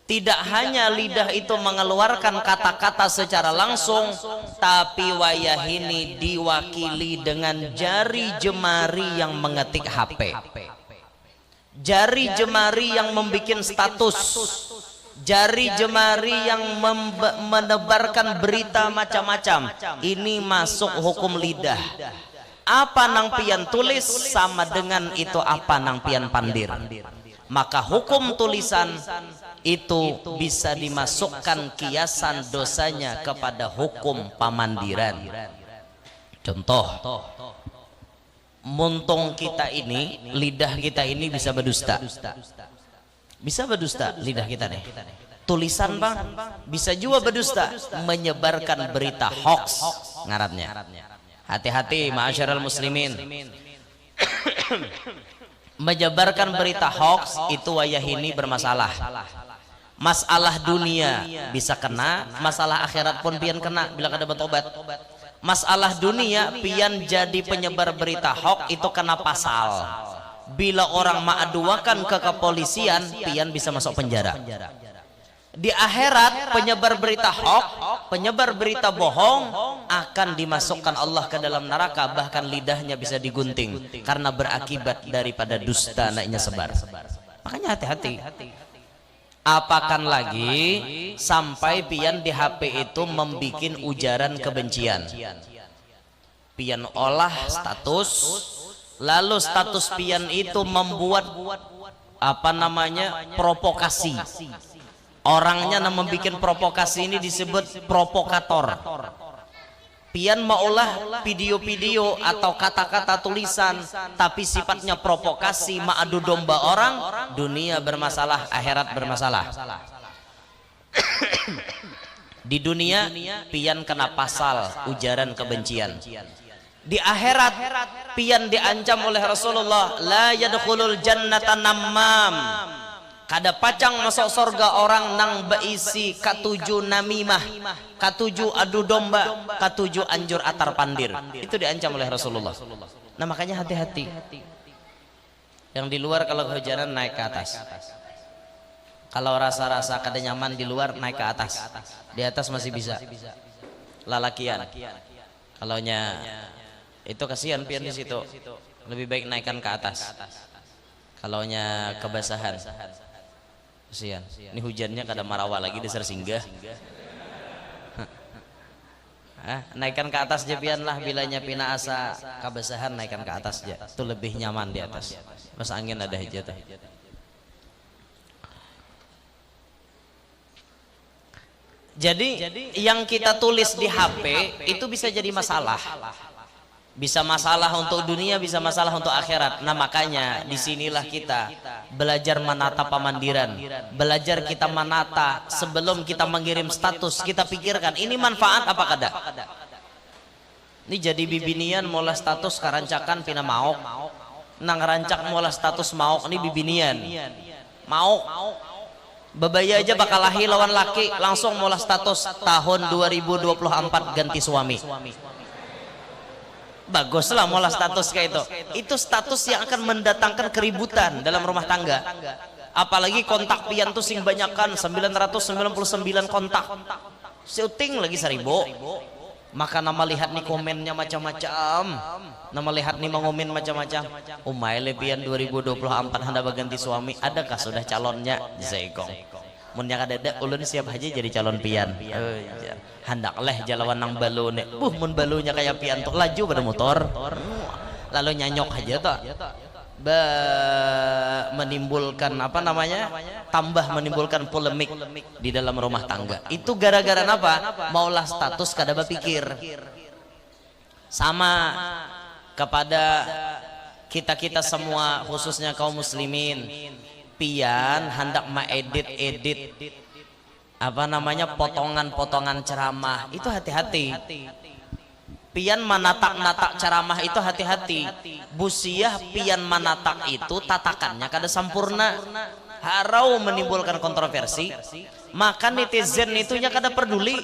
Tidak hanya lidah itu mengeluarkan kata-kata secara langsung, tapi wayahini diwakili dengan jari jemari yang mengetik HP, jari jemari yang membuat status, jari jemari yang menebarkan berita macam-macam. Ini masuk hukum lidah. Apa nang pian tulis sama dengan itu apa nang pian pandir. Maka hukum tulisan itu bisa dimasukkan kiasan dosanya kepada hukum pamandiran. Contoh, muntung kita ini, lidah kita ini bisa berdusta. Bisa berdusta lidah kita nih. Tulisan bang, bisa juga berdusta, menyebarkan berita hoax ngarannya. Hati-hati ma'asyiral muslimin. Menyebarkan berita hoax itu wayahini bermasalah. Masalah dunia bisa kena, masalah akhirat pun pian kena bila kada bertobat. Masalah dunia pian jadi penyebar berita hoax itu kena pasal. Bila orang mengaduakan ke kepolisian, pian bisa masuk penjara. Di akhirat penyebar berita hoax, penyebar berita bohong akan dimasukkan Allah ke dalam neraka, bahkan lidahnya bisa digunting karena berakibat daripada dusta naiknya sebar. Makanya hati-hati. Apakan lagi sampai pian di HP itu membikin ujaran kebencian. Pian olah status, lalu status pian itu membuat apa namanya provokasi. Orangnya yang membuat provokasi ini disebut provokator. Pian maulah video-video atau kata-kata tulisan tapi sifatnya provokasi, mengadu domba orang, dunia bermasalah, akhirat bermasalah. Di dunia pian kena pasal ujaran kebencian. Di akhirat pian diancam oleh Rasulullah, la yadkhulul jannata nammam. Kada pacang masuk surga orang nang beisi katuju namimah, katuju adu domba, katuju anjur atar pandir. Itu diancam oleh Rasulullah. Nah makanya hati-hati. Yang di luar kalau kehujanan naik ke atas. Kalau rasa-rasa kada nyaman di luar naik ke atas. Di atas masih bisa. Lalakian. Kalaunya itu kasihan pian di situ. Lebih baik naikkan ke atas. Kalaunya kebasahan. Kasihan. Ini hujannya kada marawa lagi dasar singgah. Naikkan ke atas jepian lah bilanya pina asa kebasahan, naikkan ke atas aja. Itu lebih nyaman di atas. Mas angin ada aja tuh. Jadi yang kita tulis di HP itu bisa jadi masalah. Bisa masalah untuk dunia, bisa masalah untuk akhirat. Nah makanya disinilah kita belajar menata pamandiran, belajar kita menata sebelum kita mengirim status. Kita pikirkan ini manfaat apa kada. Ini jadi bibinian mola status karancakan pina maok, nang rancak mola status maok ini bibinian maok. Bebaya aja bakal lahir lawan laki langsung mola status tahun 2024 ganti suami. Baguslah mola status kayak itu status yang akan mendatangkan keributan dalam rumah tangga. Apalagi kontak pian tuh sing banyakan 999 kontak, syuting lagi 1000. Maka nama lihat nih komennya macam-macam, nama lihat nih mengomen macam-macam. Umay pian 2024 hendak berganti suami, adakah sudah calonnya? Zegong mun yang ada ulun siap aja jadi calon pian. Handaklah jalawan nang balone. Mun balunya kayak pian tuh laju pada motor. Lalu nyanyok aja tuh. Menimbulkan apa namanya? Tambah menimbulkan polemik di dalam rumah tangga. Itu gara-gara apa? Maulah status kada berpikir. Sama kepada kita-kita semua khususnya kaum muslimin. Pian hendak edit apa namanya potongan-potongan ceramah itu hati-hati. Pian manatak-natak ceramah itu hati-hati. Busiah pian manatak itu tatakannya kada sempurna, harau menimbulkan kontroversi. Maka netizen itunya kada peduli.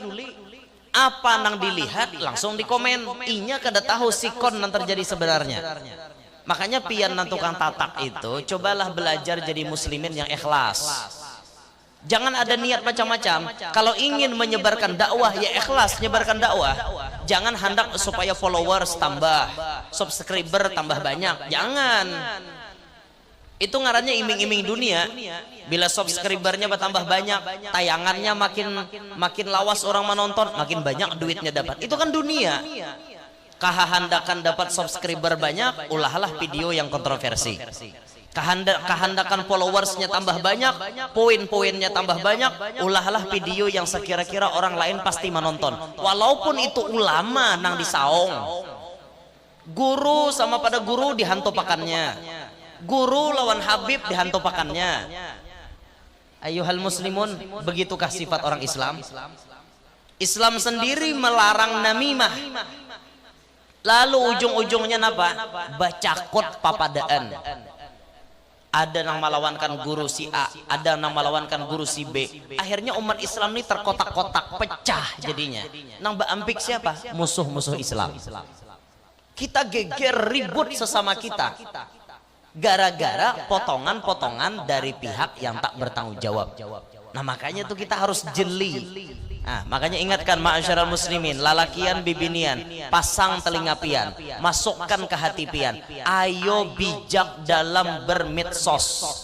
Apa nang dilihat langsung dikomen. Inya kada tahu sikon yang terjadi sebenarnya. Makanya pian nan tukang tatak itu cobalah belajar jadi muslimin yang ikhlas. Jangan ada niat macam-macam. Kalau ingin menyebarkan dakwah ya ikhlas nyebarkan dakwah. Jangan hendak supaya followers tambah, subscriber tambah banyak. Jangan. Itu ngarannya iming-iming dunia. Bila subscribernya bertambah banyak, tayangannya makin lawas orang menonton, makin banyak duitnya dapat. Itu kan dunia. Kehendakan dapat subscriber banyak, ulahlah video yang kontroversi. Kehendakan followersnya tambah banyak, poin-poinnya tambah banyak, ulahlah video yang sekira-kira orang lain pasti menonton. Walaupun itu ulama nang disaong, guru sama pada guru dihantopakannya, guru lawan Habib dihantopakannya. Ayuhal muslimun, begitukah sifat orang Islam? Islam sendiri melarang namimah. Lalu ujung-ujungnya apa? Bacakot papadaan. Ada yang melawankan guru si A, ada yang melawankan guru si B. Akhirnya umat Islam ini terkotak-kotak, pecah jadinya. Nang baampik siapa? Musuh-musuh Islam. Kita geger ribut sesama kita gara-gara potongan-potongan dari pihak yang tak bertanggung jawab. Nah makanya tuh kita harus jeli. Nah, makanya ingatkan ma'asyiral muslimin, lalakian bibinian, pasang telinga pian, masukkan ke hati pian. Ayo bijak dalam bermedsos.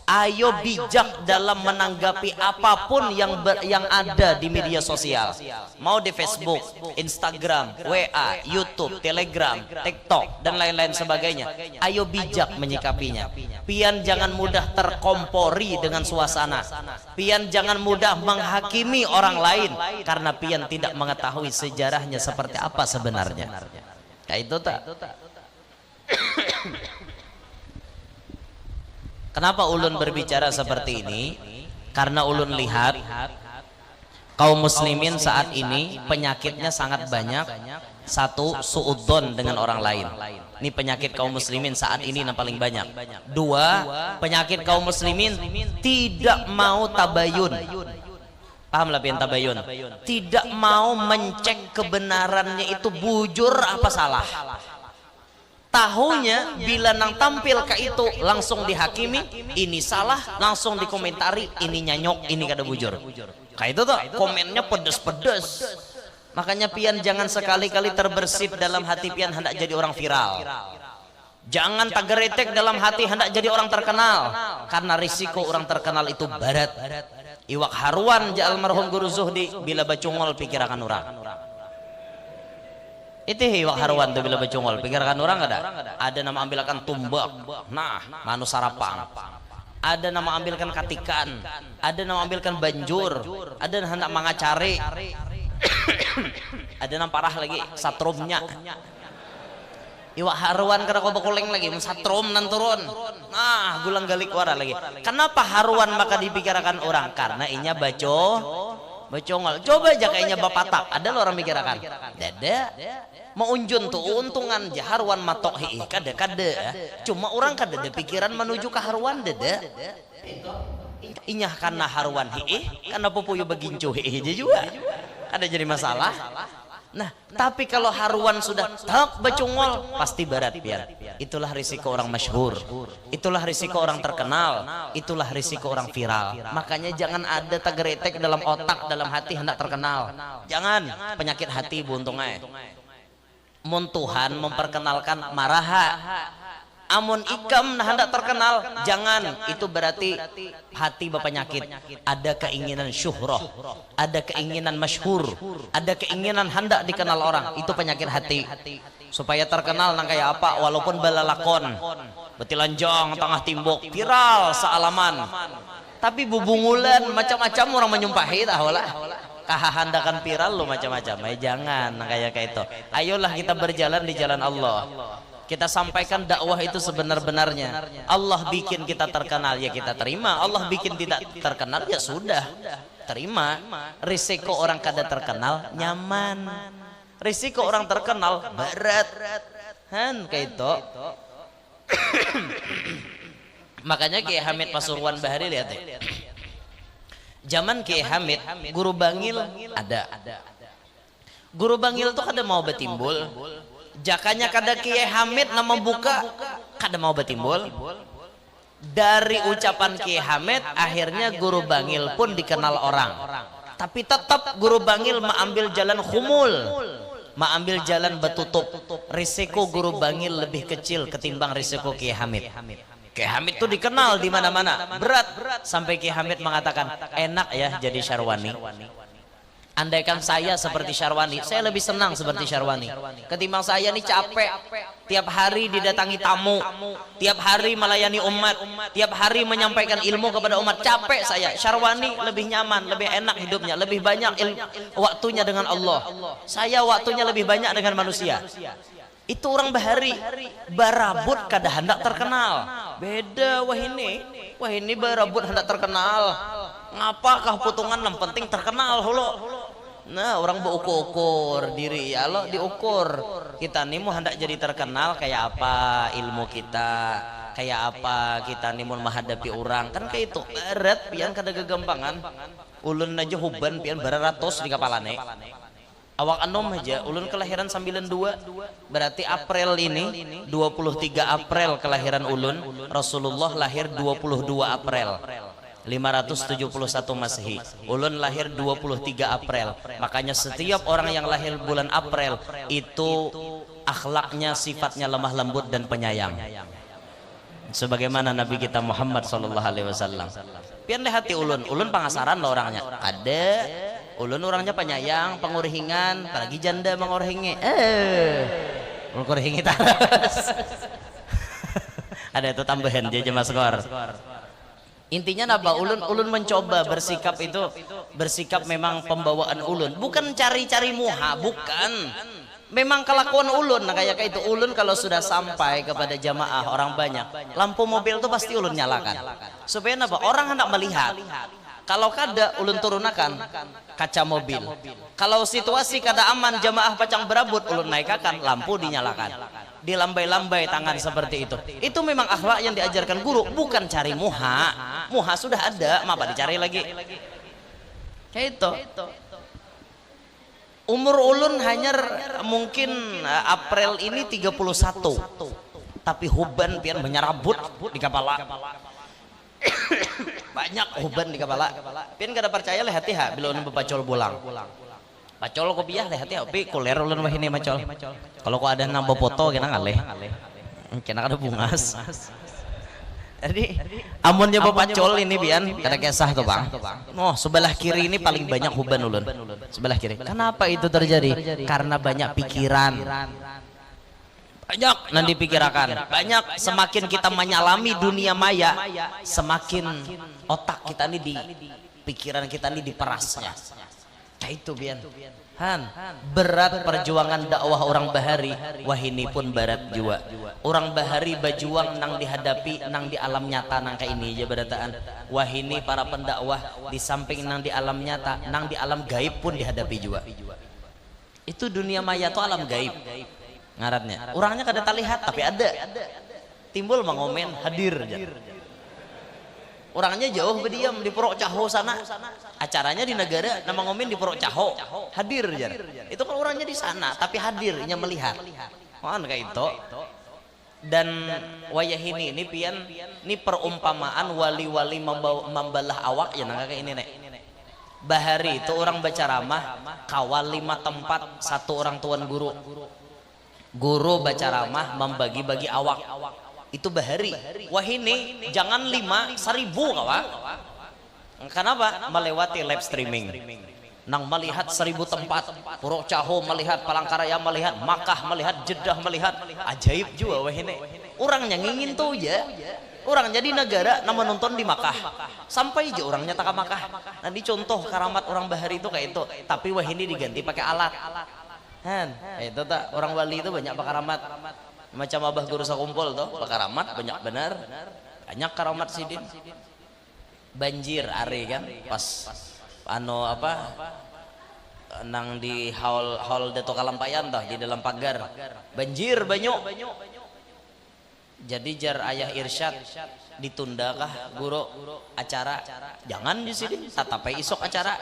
Ayo bijak dalam menanggapi apapun yang ada di media sosial. Mau di Facebook, Instagram, WA, YouTube, Telegram, TikTok dan lain-lain sebagainya. Ayo bijak menyikapinya. Pian jangan mudah terkompori dengan suasana. Pian jangan mudah menghakimi orang lain karena pian tidak mengetahui sejarahnya seperti apa sebenarnya. Kayak itu tak? Kenapa ulun berbicara seperti ini? Karena ulun lihat kaum muslimin saat ini penyakitnya sangat banyak. Satu, suudzon dengan orang lain. Ini penyakit kaum muslimin saat ini yang paling banyak. Dua, penyakit kaum muslimin tidak mau tabayun. Paham lah pian tabayun? Tidak mau mencek kebenarannya itu bujur apa salah. Tahunya bila nang tampil ke itu langsung dihakimi, ini salah, langsung dikomentari, ini nyanyok, ini kada bujur. Kayak itu tuh komennya pedes-pedes. Makanya pian jangan sekali-kali terbersit dalam hati pian hendak jadi orang viral. Jangan tageretek dalam hati hendak jadi orang terkenal, karena risiko orang terkenal itu barat. Iwak haruan ja almarhum Guru Zuhdi bila bacungol pikirakan orang. Itu iwak haruan tuh bila bacungol pikirkan orang ada. Ada nama ambilkan tumbak, nah manu sarapang. Ada nama ambilkan katikan, ada nama ambilkan banjur, ada hendak mangacari. Ada nama parah lagi satrumnya. Iwak haruan kada kau bekuleng lagi, satrum nan turun. Nah gulang galik wara lagi. Kenapa haruan maka dipikirkan orang? Karena inya bacongol. Coba aja kayaknya bapatak. Ada lo orang pikirkan. Dada. Mau unjun tuh untungan jaharwan matok hi kada. Cuma orang kada ada pikiran menuju ke haruan dada. Inyah karena haruan hi karena pupuyu begincu hi juga. Ada jadi masalah. Nah, tapi kalau haruan sudah tak bacungol pasti barat pian. Itulah risiko orang masyhur. Itulah risiko orang terkenal. Itulah risiko orang viral. Makanya jangan ada tageretek dalam otak, dalam hati hendak terkenal. Jangan, penyakit hati buntungnya. Mun Tuhan memperkenalkan maraha. Amun ikam nah hendak terkenal, jangan. Itu berarti hati berpenyakit. Ada keinginan syuhrah, ada keinginan masyhur, ada keinginan hendak dikenal orang. Itu penyakit hati. Supaya terkenal nang kayak apa, walaupun balalakon betilanjong tengah timbuk viral sealaman. Tapi bubungulan macam-macam orang menyumpahi tahulah. Kahandakan viral lo macam-macam. Jangan nang kayak itu. Ayolah kita berjalan di jalan Allah. Kita sampaikan dakwah itu sebenar-benarnya. Allah bikin kita terkenal ya kita terima. Allah bikin tidak terkenal ya sudah terima. Risiko orang kada terkenal nyaman. Risiko orang terkenal berat. Han kayak itu. Makanya Kiai Hamid Pasuruan Bahari lihat deh. Zaman Kiai Hamid guru bangil ada. Guru bangil tuh kada mau betimbul. Jakanya kada Kiai Hamid na membuka kada mau betimbul. Dari ucapan Ki Hamid akhirnya Guru Bangil pun dikenal orang. Tapi tetap Guru Bangil mengambil jalan khumul, mengambil jalan betutup. Risiko Guru Bangil lebih kecil ketimbang risiko Ki Hamid. Ki Hamid itu dikenal di mana-mana, berat sampai Ki Hamid mengatakan enak ya jadi Syarwani. Andaikan saya seperti Syarwani, saya lebih senang seperti Syarwani. Ketimbang saya nih capek, tiap hari didatangi tamu, tiap hari melayani umat, tiap hari menyampaikan ilmu kepada umat, capek saya. Syarwani lebih nyaman, lebih enak hidupnya, lebih banyak waktunya dengan Allah. Saya waktunya lebih banyak dengan manusia. Itu orang bahari, barabut kada hendak terkenal. Beda wah ini barabut hendak terkenal. Ngapakah putungan yang penting terkenal holo. Nah orang berukur diri ya lo diukur. Kita nih mau hendak jadi terkenal kayak apa ilmu kita, kayak apa kita nih mau menghadapi orang kan kayak itu berat pian kada kegampangan. Ulun aja huban pian baratus di kapalane. Awak anom aja ulun kelahiran 92 berarti April ini 23 April kelahiran ulun. Rasulullah lahir 22 April 571 Masehi. Ulun lahir 23 April. Makanya setiap orang yang lahir bulan April itu akhlaknya sifatnya lemah lembut dan penyayang. Sebagaimana Nabi kita Muhammad sallallahu alaihi wasallam. Pian hati ulun pangasaran lo orangnya. Ada ulun orangnya penyayang, pengurihingan, apalagi janda mengurihingi. Mengurihingi terus. Ada itu tambahan dia jemaah skor. Intinya apa? Ulun mencoba bersikap itu, bersikap memang pembawaan ulun, bukan cari-cari muha, bukan. Memang kelakuan ulun, nah kayak itu ulun kalau sudah sampai kepada jamaah orang banyak, lampu mobil itu pasti ulun nyalakan. Supaya apa? Orang hendak melihat. Kalau kada ulun turunakan kaca mobil. Kalau situasi kada aman jamaah pacang berabut ulun naikakan lampu dinyalakan. Dilambai-lambai tangan seperti itu. Itu memang akhlak yang diajarkan guru, bukan cari muha. Muha sudah ada, apa dicari lagi? Kayak itu. Umur ulun hanya mungkin April ini 31. Tapi huban pian menyerabut di kepala. Banyak huban di kepala. Pian kada percaya lah hati-hati bila ulun bepacol bolang. Pacol kopiah leh hati tapi kuler ulun wah ini macol. Kalau kau ada nambah foto kena ngaleh. Kena kada bungas. Jadi amunnya bepacol ini bian kada kisah tuh bang. Oh sebelah kiri ini paling banyak huban ulun. Sebelah kiri. Kenapa itu terjadi? Karena banyak pikiran. Banyak nanti pikirakan. Banyak semakin kita menyalami dunia maya, semakin otak kita ini di pikiran kita ini diperasnya. Nah itu bian berat perjuangan dakwah orang bahari wahini pun berat jua orang bahari berjuang nang dihadapi nang di alam nyata nang kayak ini aja berataan wahini para pendakwah di samping nang di alam nyata nang di alam gaib pun dihadapi jua. Itu dunia maya tuh alam gaib ngaratnya orangnya kada terlihat tapi ada timbul mengomen hadir aja. Orangnya jauh berdiam di Purok Caho sana. Acaranya di negara nama ngomin di Purok Caho. Hadir aja. Itu kan orangnya di sana tapi hadirnya melihat. Kan kayak itu. Dan wayah ini pian ini perumpamaan wali-wali membalah awak ya nang kayak ini nek. Bahari itu orang baca ramah kawal 5 tempat satu orang tuan guru. Guru baca ramah membagi-bagi awak. Itu bahari. Wah ini jangan 5, 1000 kawan. Kenapa? Melewati live streaming. Nang melihat 1000 tempat. Purok Caho melihat, Palangkaraya melihat, Makkah melihat, Jeddah melihat. Ajaib juga wah ini. Orangnya ngingin tuh ya. Orang jadi negara nama nonton di Makkah. Sampai aja orangnya tak ke Makkah. Nah dicontoh karamat orang bahari itu kayak itu. Tapi wah ini diganti pakai alat. Kan? Itu tak orang wali itu banyak pakai karamat. Macam abah guru sakumpul tuh karamat banyak benar banyak karamat sidin banjir ari kan pas ano apa nang di hall Dato Kalampayan tuh di dalam pagar banjir banyak jadi jar ayah irsyad ditundakah guru acara jangan di sini tatapai isok acara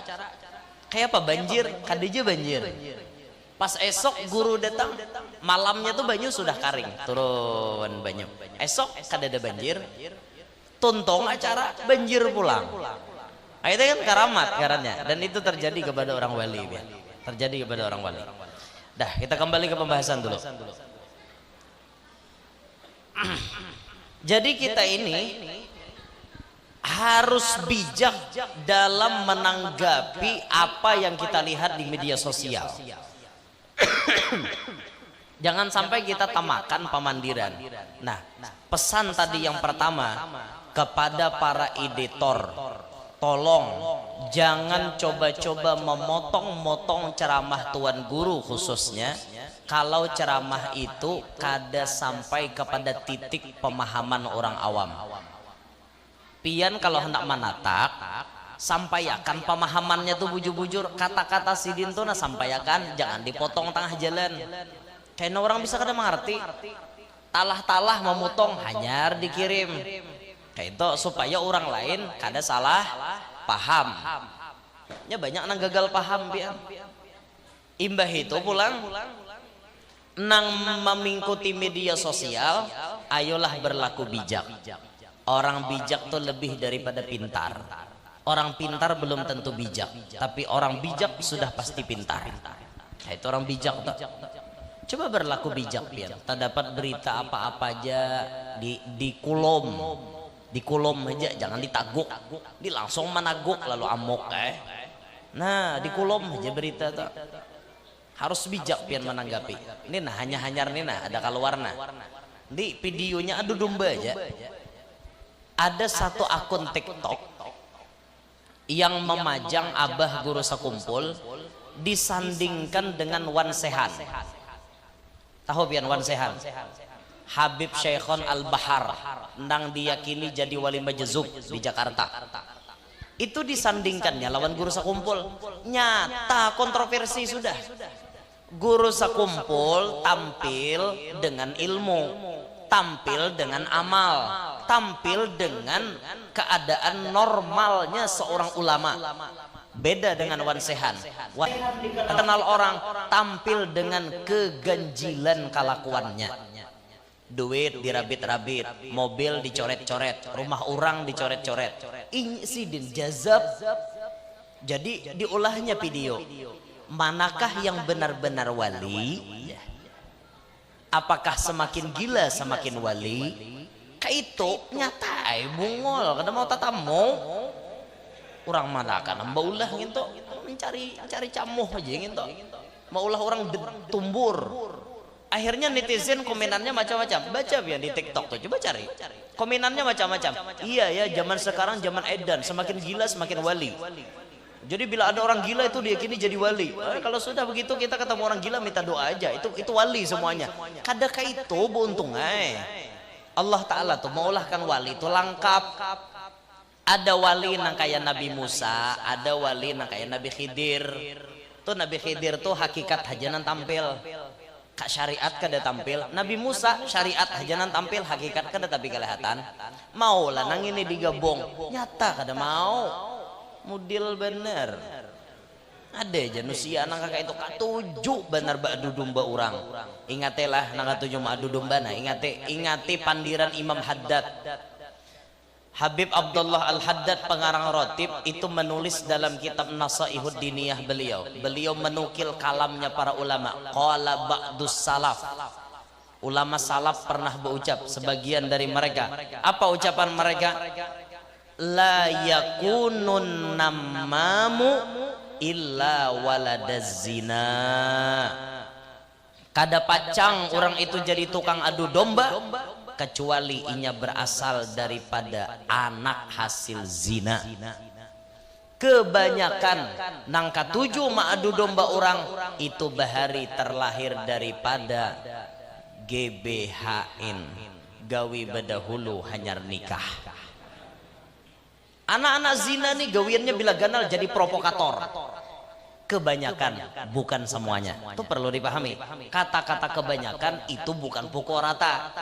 kayak apa banjir kadija banjir Pas esok guru datang, malamnya tuh banyu sudah karing, turun banyu. Esok kadada banjir, tuntung acara banjir pulang. Nah, itu kan karamat karanya, dan itu terjadi kepada orang wali, ya. Terjadi kepada orang wali. Dah, kita kembali ke pembahasan dulu. Jadi kita ini harus bijak dalam menanggapi apa yang kita lihat di media sosial. Jangan sampai kita tamakan pemandiran. Nah, pesan tadi yang pertama kepada para editor, tolong jangan coba-coba memotong-motong ceramah tuan guru, khususnya kalau ceramah itu kada sampai kepada titik pemahaman orang awam. Pian kalau hendak menatak, sampaikan pemahamannya tuh bujur-bujur, kata-kata sidin tuh nah sampaikan, jangan dipotong tengah jalan. Kayaknya orang bisa kada mengerti, talah-talah memotong hanyar dikirim kayak itu supaya orang lain kada salah paham. Ya banyak nang gagal paham pian. Imbah itu pulang nang mengikuti media sosial, ayolah berlaku bijak. Orang bijak tuh lebih daripada pintar. Orang pintar belum tentu bijak, tapi orang bijak sudah pasti pintar. Nah, itu orang bijak tuh. Coba berlaku bijak, pian. Tak dapat berita apa-apa aja di kulom aja, jangan ditaguk, di langsung menaguk lalu amok Nah, di kulom aja berita tuh. Harus bijak pian menanggapi. Ini nah hanya-hanyar nih nah ada keluarna. Di videonya adu domba aja. Ada satu akun TikTok yang memajang Abah Guru Sekumpul disandingkan dengan Wan Sehan. Tahu pian Wan Sehan? Habib Syekhon Al-Bahar nang diyakini jadi wali majzub di Jakarta. Itu disandingkannya lawan Guru Sekumpul. Nyata kontroversi sudah. Guru Sekumpul tampil dengan ilmu, tampil dengan amal, tampil dengan keadaan normalnya seorang ulama. Beda dengan Wan Sehan. Wan kenal orang tampil dengan keganjilan kelakuannya. Duit dirabit-rabit, mobil dicoret-coret, rumah orang dicoret-coret. Insiden jazab. Jadi diulahnya video. Manakah yang benar-benar wali? Apakah semakin gila semakin wali? Kayak itu nyata bungol kada mau tatamu. Orang mana kan mbaulah gitu mencari camuh aja gitu. Maulah orang tumbur. Akhirnya netizen komenannya macam-macam. Baca ya di TikTok tuh, coba cari. Komenannya macam-macam. Iya ya, zaman sekarang zaman edan, semakin gila semakin wali. Jadi bila ada orang gila itu dia kini jadi wali. Kalau sudah begitu kita ketemu orang gila minta doa aja. Itu wali semuanya. Kadakah itu beruntung Allah Ta'ala tuh maulahkan wali itu lengkap. Ada wali nang kayak Nabi Musa, ada wali nang kayak Nabi Khidir. Tuh Nabi Khidir tuh hakikat hajanan tampil. Kak syariat kada tampil. Nabi Musa syariat hajanan tampil, hakikat kada tapi kelihatan. Maulah nang ini digabung. Nyata kada mau. Mudil bener. Ada aja nusia nang kakak itu katuju bener ba'du domba orang. Ingatilah nang katuju ma'adu domba nah. Ingati pandiran Imam Haddad. Habib Abdullah Al-Haddad pengarang Rotib itu menulis dalam kitab Nasaihud Diniyah beliau menukil kalamnya para ulama. Qala ba'dus salaf, ulama salaf pernah berucap, sebagian dari mereka. Apa ucapan mereka? La yakunun namamu illa waladaz zina. Kada pacang orang itu jadi tukang adu domba kecuali inya berasal daripada anak hasil zina. Kebanyakan nang katuju ma'adu domba orang itu bahari terlahir daripada GBHN, gawi bedahulu hanyar nikah. Anak-anak zina nih gawiannya bila ganal jadi provokator. Kebanyakan, bukan semuanya. Itu perlu dipahami. Kata-kata kebanyakan itu bukan pukul rata.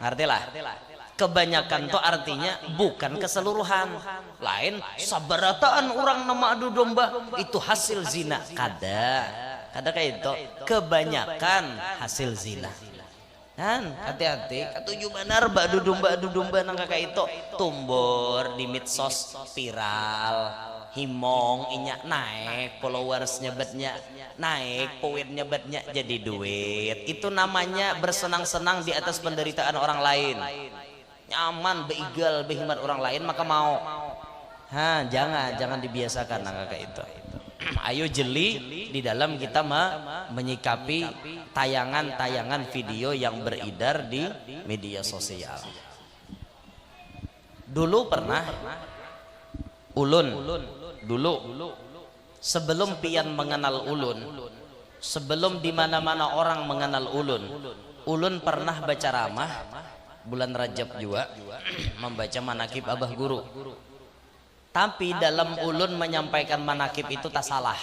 Ngertilah, kebanyakan tuh artinya bukan keseluruhan. Lain sabarataan orang nama adu domba itu hasil zina. Kada. Kada kayak itu kebanyakan hasil zina. Kan hati-hati katuju benar mbak dudum nang kakak itu tumbur di medsos viral himong inyak naik followersnya betnya naik poinnya betnya jadi duit. Itu namanya bersenang-senang di atas penderitaan orang lain. Nyaman beigal behimat orang lain maka mau. Jangan dibiasakan nang kakak itu. Ayo jeli di dalam kita menyikapi tayangan-tayangan video yang beredar di media sosial. Dulu pernah ulun dulu sebelum pian mengenal ulun, sebelum di mana-mana orang mengenal ulun pernah baca ramah bulan Rajab juga membaca manakib Abah Guru. Tapi dalam ulun menyampaikan manakib itu tak salah.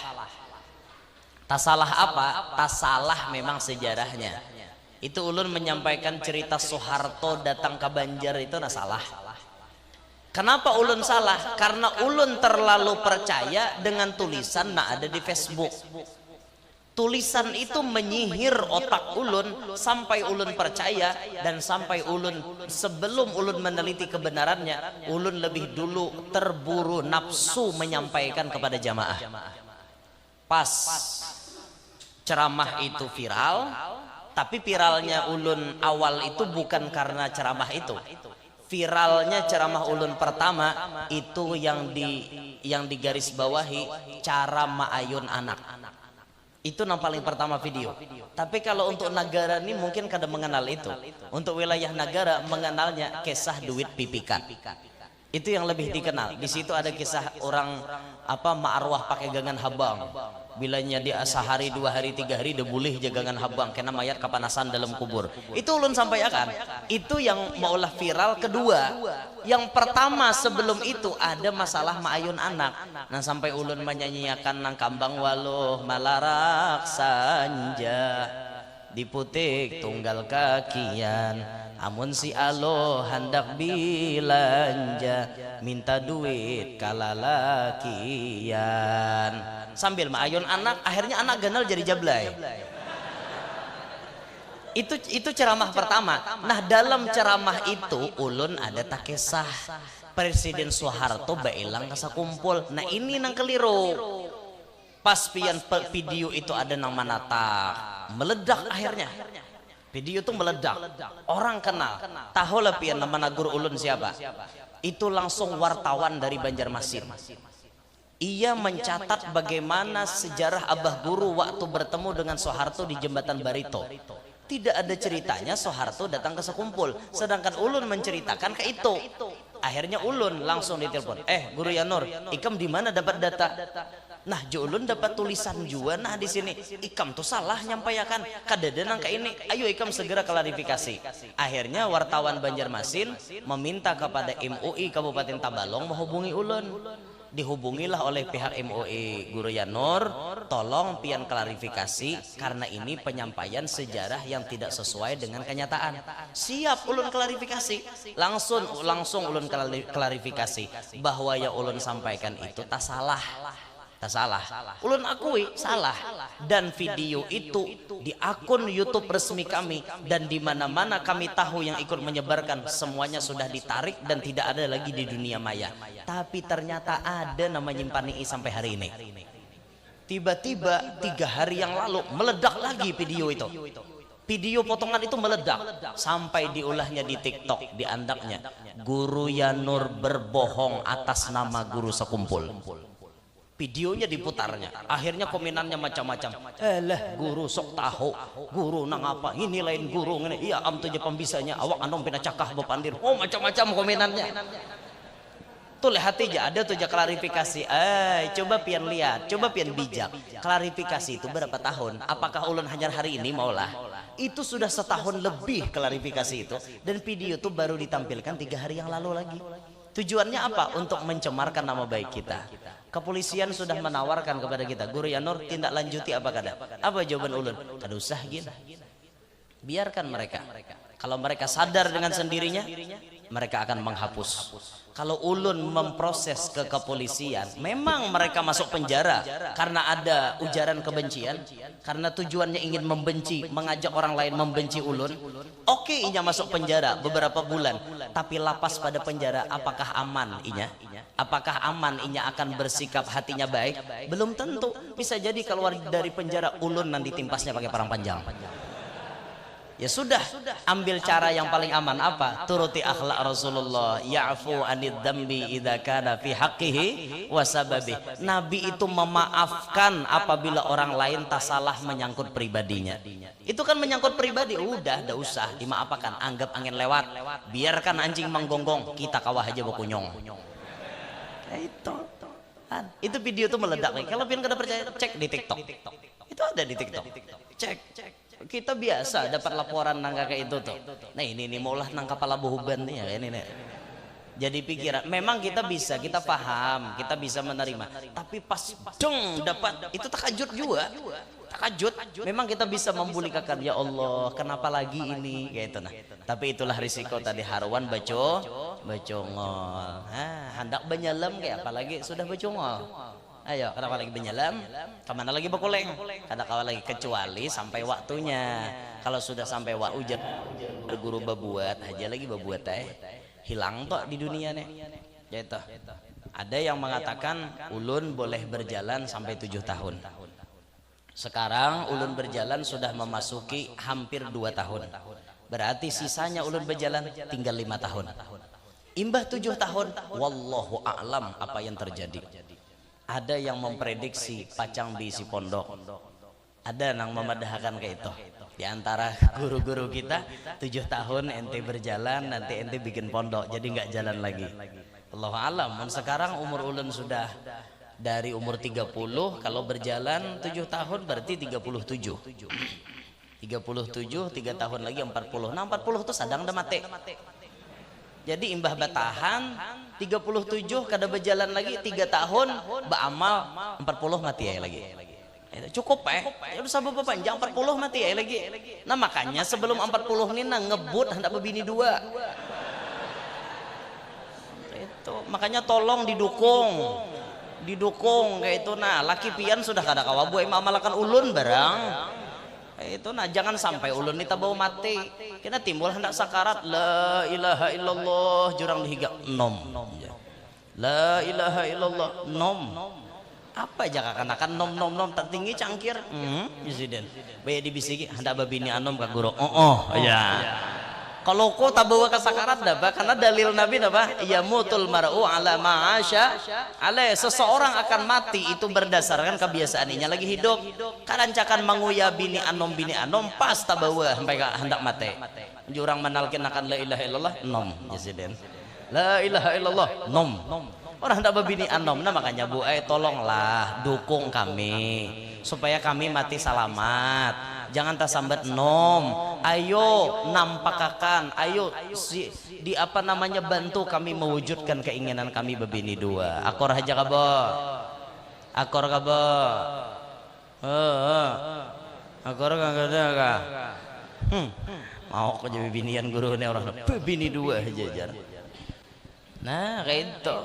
Tak salah apa? Tak salah memang sejarahnya. Itu ulun menyampaikan cerita Soeharto datang ke Banjar itu tak salah. Kenapa ulun salah? Karena ulun terlalu percaya dengan tulisan yang ada di Facebook. Tulisan itu menyihir otak ulun sampai ulun percaya, dan sampai ulun sebelum ulun meneliti kebenarannya, ulun lebih dulu terburu nafsu menyampaikan kepada jamaah. Pas ceramah itu viral, tapi viralnya ulun awal itu bukan karena ceramah itu. Viralnya ceramah ulun pertama itu yang digaris bawahi cara maayun anak. Itu yang paling pertama video. Tapi kalau untuk negara ini mungkin kada mengenal itu. Untuk wilayah negara mengenalnya kisah duit pipikan. Itu yang lebih dikenal. Di situ ada kisah orang ma'arwah pakai gangan habang. Bilanya dia sehari 2 hari 3 hari dia boleh jagangan habang kena mayat kepanasan dalam kubur. Itu ulun sampaikan. Itu yang maulah viral kedua. Yang pertama sebelum itu ada masalah maayun anak. Nah sampai ulun menyanyiakan nang kambang waluh malarak sanja diputik tunggal kakian amun si aloh hendak bilanja minta duit kalalakian sambil maayun anak. Akhirnya anak ganal jadi jablay. Itu ceramah pertama. Nah dalam ceramah itu ulun ada tak kisah Presiden Soeharto bailang kasa kumpul. Nah ini nang keliru. Pas pian video itu ada nang Manata meledak. Akhirnya video itu meledak, orang kenal. Tahu lah pian nama guru ulun siapa? Itu langsung wartawan dari Banjarmasin. Ia mencatat bagaimana sejarah Abah Guru waktu bertemu dengan Soeharto di Jembatan Barito. Tidak ada ceritanya Soeharto datang ke sekumpul, sedangkan ulun menceritakan ke itu. Akhirnya ulun langsung ditelepon, Guru Yanur, ikam di mana dapat data? Nah ulun dapat tulisan juga nah di sini. Ikam tuh salah nyampaikan kadadenang ke ini. Ayo ikam segera klarifikasi. Akhirnya wartawan Banjarmasin meminta kepada MUI Kabupaten Tabalong menghubungi ulun. Dihubungilah oleh pihak MUI Guru Yanur, tolong pian klarifikasi karena ini penyampaian sejarah yang tidak sesuai dengan kenyataan. Siap ulun klarifikasi. Langsung ulun klarifikasi bahwa yang ulun sampaikan itu tak salah. Tak salah. Ulun akui salah. Dan video itu di akun YouTube resmi kami dan di mana-mana kami tahu yang ikut menyebarkan semuanya sudah ditarik dan tidak ada lagi di dunia maya. Tapi ternyata ada nama nyimpani sampai hari ini. Tiba-tiba 3 hari yang lalu meledak lagi video itu. Video potongan itu meledak sampai diulahnya di TikTok, di andaknya Guru Yanur berbohong atas nama guru sekumpul. Videonya diputarnya, akhirnya komenannya macam-macam. Guru sok tahu, guru nang apa? Ini lain guru, ini iya am tuh pembisanya, awak anom pina cakah bepandir. Oh macam-macam komenannya. Tuh lihat aja ada tuh klarifikasi. Coba pian lihat, coba pian bijak. Klarifikasi itu berapa tahun? Apakah ulun hanya hari ini maulah? Itu sudah setahun lebih klarifikasi itu, dan video itu baru ditampilkan 3 hari yang lalu lagi. Tujuannya apa? Untuk mencemarkan nama baik kita. Kepolisian sudah menawarkan kepada kita, Guru Yanur tindak lanjuti apa kada? Apa jawaban ulun? Kada usah gini. Biarkan mereka. Kalau mereka sadar dengan sendirinya, mereka akan menghapus. Kalau ulun memproses ke kepolisian, memang mereka masuk penjara karena ada ujaran kebencian, karena tujuannya ingin membenci, mengajak orang lain membenci ulun. Oke, inya masuk penjara beberapa bulan, tapi lapas pada penjara, apakah aman inya? Apakah aman inya akan bersikap hatinya baik? Belum tentu. Bisa jadi keluar dari penjara ulun nanti timpasnya pakai parang panjang. Ya sudah, ambil cara yang paling aman apa? Turuti akhlak Rasulullah, ya'fu anid dzambi idza kana fi haqqihi wa sababi. Nabi itu memaafkan apabila orang lain tak salah menyangkut pribadinya. Itu kan menyangkut pribadi, udah, enggak usah dimaafkan, anggap angin lewat. Biarkan anjing menggonggong, kita kawah aja bokunyong. Itu video tuh meledak. Kalau pian kada percaya, cek di TikTok. Itu ada di TikTok. Cek. Kita biasa dapat laporan nang kayak itu tuh. Nah ini maulah nang kepala buhuban nih ya ini nih. Jadi pikiran, memang kita bisa, kita paham, kita bisa menerima. Tapi pas dong dapat itu takajud juga. Takajud. Memang kita bisa membulikakan, ya Allah, kenapa lagi ini kayak itu nah. Tapi itulah risiko tadi haruan bacongol. Hendak benyalam kayak apalagi sudah bacongol. Ayo, kenapa lagi benyalam? Kemana lagi bekuleng? Kadang-kadang lagi, kecuali sampai waktunya. Kalau sudah sampai waktu berguru babuat aja lagi babuat hilang toh di dunia nih. Gitu. Ada yang mengatakan ulun boleh berjalan sampai 7 tahun. Sekarang ulun berjalan sudah memasuki hampir 2 tahun. Berarti sisanya ulun berjalan tinggal 5 tahun. Imbah 7 tahun, wallahu a'lam apa yang terjadi. Ada yang memprediksi pacang diisi pondok. Ada yang memadahkan kayak itu. Di antara guru-guru kita 7 tahun ente berjalan, nanti ente bikin pondok, jadi nggak jalan lagi. Allahu a'lam. Sekarang umur ulun sudah dari umur 30, kalau berjalan 7 tahun berarti 37. 37, 3 tahun lagi 40. Nah 40 itu sadang dah mati. Jadi imbah batahan 37 kada berjalan lagi 3 tahun beramal 40 mati ya lagi. Cukup ya udah sabab panjang 40 mati ya lagi. Nah makanya sebelum 40 ini nang ngebut hendak berbini 2. Itu makanya tolong didukung kayak itu. Nah laki pian sudah kada kawa buai mamalakan ulun barang. Itu nah jangan sampai ulun nita bau mati kena timbul hendak sakarat la ilaha illallah jurang dihigak nom la ilaha illallah nom apa aja kakanakan nom tak tinggi cangkir presiden bayi dibisiki hendak babini anom kak guru ya kalau kau tak bawa ke sakarat dah karena dalil Nabi apa ya mutul mar'u ala ma'asya ala seseorang akan mati itu berdasarkan kebiasaannya lagi hidup karancakan menguya bini anom pas tak bawa sampai hendak mati jurang menalkin akan la ilaha illallah nom presiden la ilaha illallah nom orang hendak babini anom. Nah makanya Bu tolonglah dukung kami supaya kami mati selamat. Jangan tersambat nom. Ayo nampakakan, ayo di apa namanya bantu kami mewujudkan keinginan kami berbini 2. Akor aja kabo. Akor kabo. Akor kagak ada kah? Mau kok jadi binian guru nih orang berbini 2 aja jar. Nah kayak itu.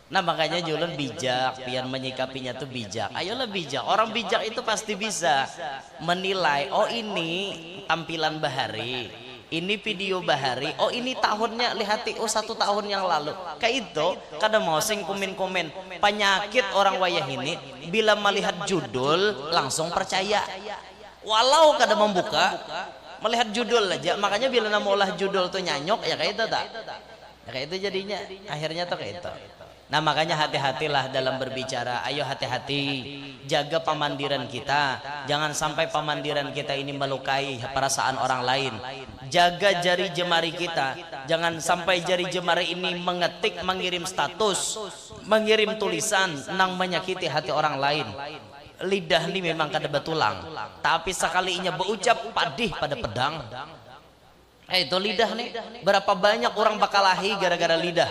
Nah makanya julun bijak, pian menyikapinya tuh bijak. Ayolah bijak. Orang bijak itu pasti bisa menilai. Oh ini tampilan Bahari, ini video Bahari. Oh ini tahunnya lihati. Oh 1 tahun yang lalu. Kayak itu. Kadang mau sing komen penyakit orang wayah ini. Bila melihat judul langsung percaya. Walau kadang membuka melihat judul aja. Makanya bila nama olah judul tuh nyanyok ya kayak itu tak. Ya kayak itu jadinya. Akhirnya tuh kayak itu. Nah makanya hati-hatilah dalam berbicara. Ayo hati-hati, jaga pemandiran kita. Jangan sampai pemandiran kita ini melukai perasaan orang lain. Jaga jari jemari kita. Jangan sampai jari jemari ini mengetik, mengirim status, mengirim tulisan nang menyakiti hati orang lain. Lidah ini memang kada betulang, tapi sekalinya berucap padih pada pedang. Itu lidah nih. Berapa banyak orang bakal lahi gara-gara lidah.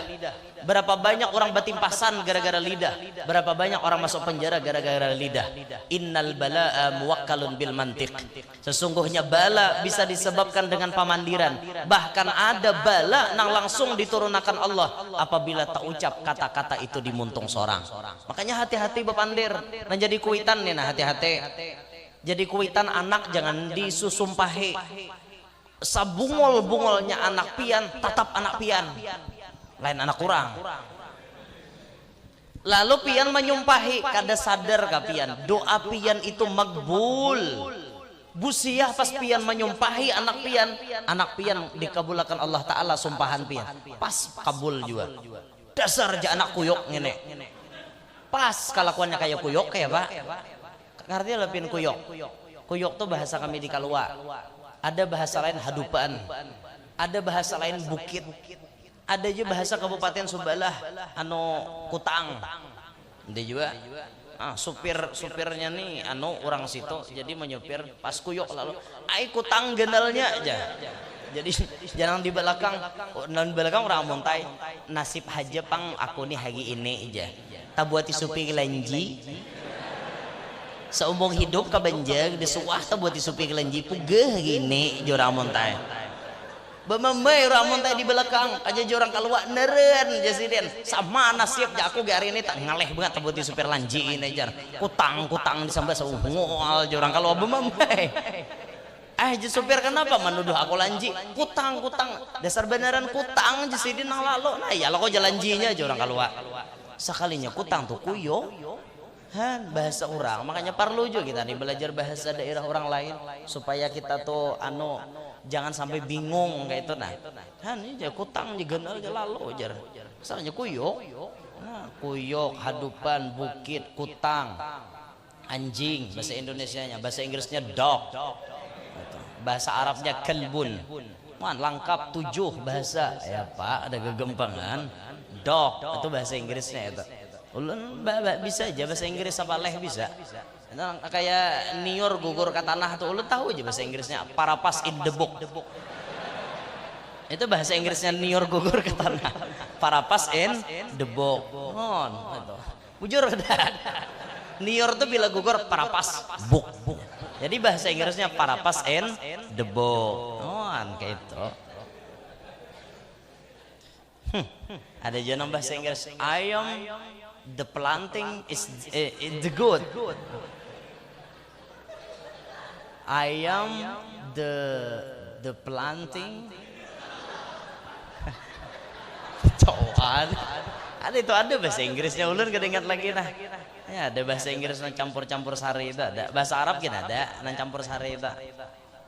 Berapa banyak orang batimpasan gara-gara lidah. Berapa banyak orang masuk penjara gara-gara lidah. Innal bala'a muwakkalun bil mantiq. Sesungguhnya bala bisa disebabkan dengan pamandiran. Bahkan ada bala nang langsung diturunkan Allah apabila tak ucap kata-kata itu di muntung sorang. Makanya hati-hati bepandir. Nah jadi kuitan nih, nah hati-hati. Jadi kuitan anak jangan disusumpahi. Sabungol-bungolnya anak pian, tetap anak pian. Lain anak kurang. Lalu pian menyumpahi, kada sadar ka pian, doa pian itu magbul. Busiah pas pian menyumpahi anak pian dikabulkan Allah Ta'ala sumpahan pian. Pas kabul juga. Dasar aja anak kuyok ngene. Pas kelakuannya kayak kuyok kayak Pak. Ngerti lepin kuyok. Kuyok tuh bahasa kami di Kalua. Ada bahasa lain hadupan. Ada bahasa lain bukit. Ada juga bahasa Kabupaten Subalah anu kutang. Ada juga supirnya nih anu orang situ jadi menyupir pas kuyok lalu ai kutang genalnya aja. Jadi jangan di belakang orang montai nasib haja pang aku nih hari ini aja. Tak buat supir lanji. Seumur hidup ka banjang disuah tak buat supir lanji pugeh gini jorang montai. Bememai orang montai di belakang aja jorang keluar neren jasiden sama nasib ja aku hari ini tak ngaleh banget buat supir lanji ini jar kutang disambah seungol jorang keluar bememai je supir kenapa menuduh aku lanji kutang dasar beneran kutang jasiden nang lalu nah ya lo kok jalanjinya jorang keluar sekalinya kutang tuh kuyo bahasa orang makanya perlu juga kita nih belajar bahasa daerah orang lain supaya kita tuh jangan sampai bingung kayak itu nah ini aja kutang juga aja lalu aja misalnya kuyok kuyok hadupan bukit kutang anjing bahasa Indonesianya bahasa Inggrisnya dog bahasa Arabnya kalbun lengkap 7 bahasa ya Pak ada kegempangan dog itu bahasa Inggrisnya itu ulun bisa aja bahasa Inggris apa leh bisa nah, kayak nior gugur ke tanah tuh ulun tahu aja bahasa Inggrisnya parapas in the book itu bahasa Inggrisnya nior gugur ke tanah parapas in the book bujur ada nior tuh bila gugur parapas book jadi bahasa Inggrisnya parapas in the book kayak itu ada juga bahasa Inggris I am the planting is the good. I am the planting. Coan. Ada bahasa Inggrisnya ulun kada ingat lagi nah. Ya ada bahasa Inggris nang campur-campur sari itu ada. Bahasa Arab kan ada nang campur sari itu.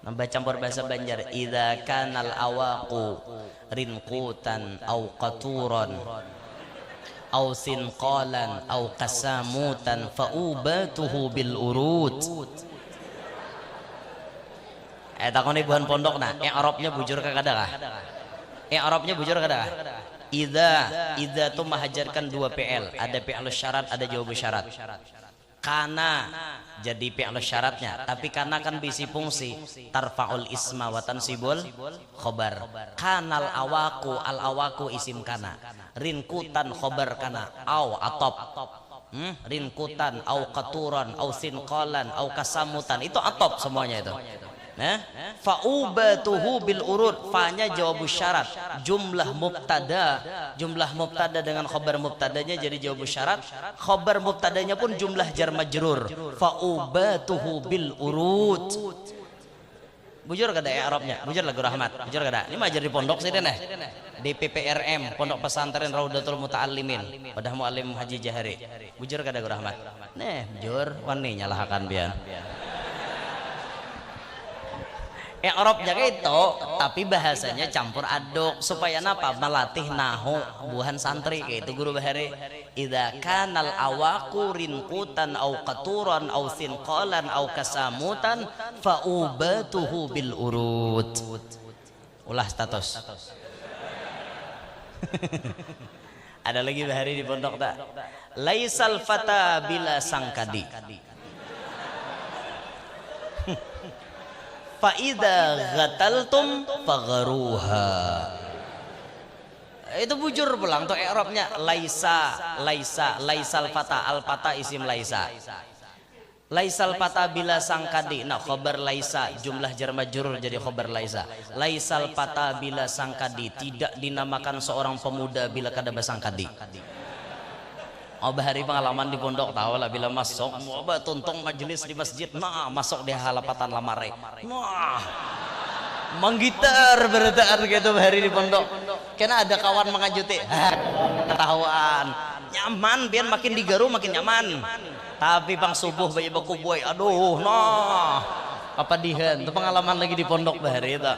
Nambah campur bahasa Banjar. Idza kanal awaqu rinqutan au qaturan. Au sinqalan au qasamutan faubatuhu bil urut takoni buhan pondok nah Arabnya bujur ka kada kah Arabnya bujur kada kah idza tuh mahajarkan 2 PL ada PL syarat ada jawab syarat kana jadi PL syaratnya tapi kana kan bisi fungsi tarfaul isma wa tansibul khobar kanal awaku al awaku isim kana rinkutan khobar kana au atop rinkutan au qaturan au sinqalan au kasamutan itu atop semuanya itu faubatuhu bil urut fa-nya jawab syarat jumlah mubtada dengan khobar mubtadanya jadi jawab syarat khobar mubtadanya pun jumlah jar majrur faubatuhu bil urut bujur kada Arabnya bujur lagu rahmat bujur kada ini majar di pondok sih deh di PPRM Pondok Pesantren Raudatul Muta'allimin wadah muallim Haji Jahari bujur kada lagu rahmat bujur wani nyalahakan bian Arabnya itu tapi bahasanya campur aduk supaya napa melatih nahu buhan santri kayak itu guru bahari idza kanal awaqu rinqutan au qaturan au sinqalan au kasamutan faubatuhu bil urut ulah status ada lagi bahari di pondok tak laisal fata bila sangkadi faida ghataltum fagharuha Itu bujur pulang tuh i'rabnya laisal fata, al fata isim laisa. Laisal fata bila sangkadi, nah khobar laisa jumlah jar majrur jadi khobar laisa. Laisal fata bila sangkadi, tidak dinamakan seorang pemuda bila kada basangkadi. Oh bahari pengalaman di pondok tahu lah bila masuk mau tuntung majelis di masjid, nah masuk di halapatan lamare, nah menggitar berdaan gitu bahari di pondok. Karena ada kawan mengajuti, ketahuan nyaman, biar makin digaru makin nyaman. Tapi pang subuh bayi baku boy, aduh, noh, apa dihen? Itu pengalaman lagi di pondok bahari itu.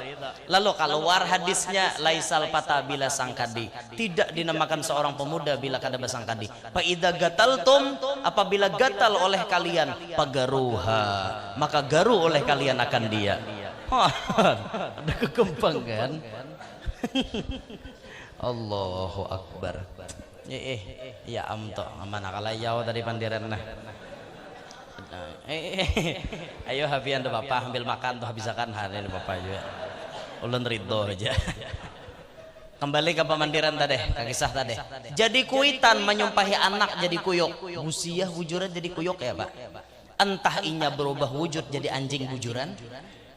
Lalu keluar hadisnya, laisal fata bila sangkadi, tidak dinamakan seorang pemuda bila kada basangkadi. Fa idza gataltum, apabila gatal oleh kalian, pagaruha, maka garu oleh kalian akan dia. Ada kekembangan. Allahu Akbar. Ya amto mana kalayau tadi pandiran nah. Ayo habian tuh bapak ambil makan tuh habisakan hari ini bapak juga. Ulun ridho aja. Kembali ke pemandiran tadi, ke kisah tadi. Jadi kuitan menyumpahi anak jadi kuyuk. Busiah bujuran jadi kuyuk ya pak. Entah inya berubah wujud jadi anjing bujuran,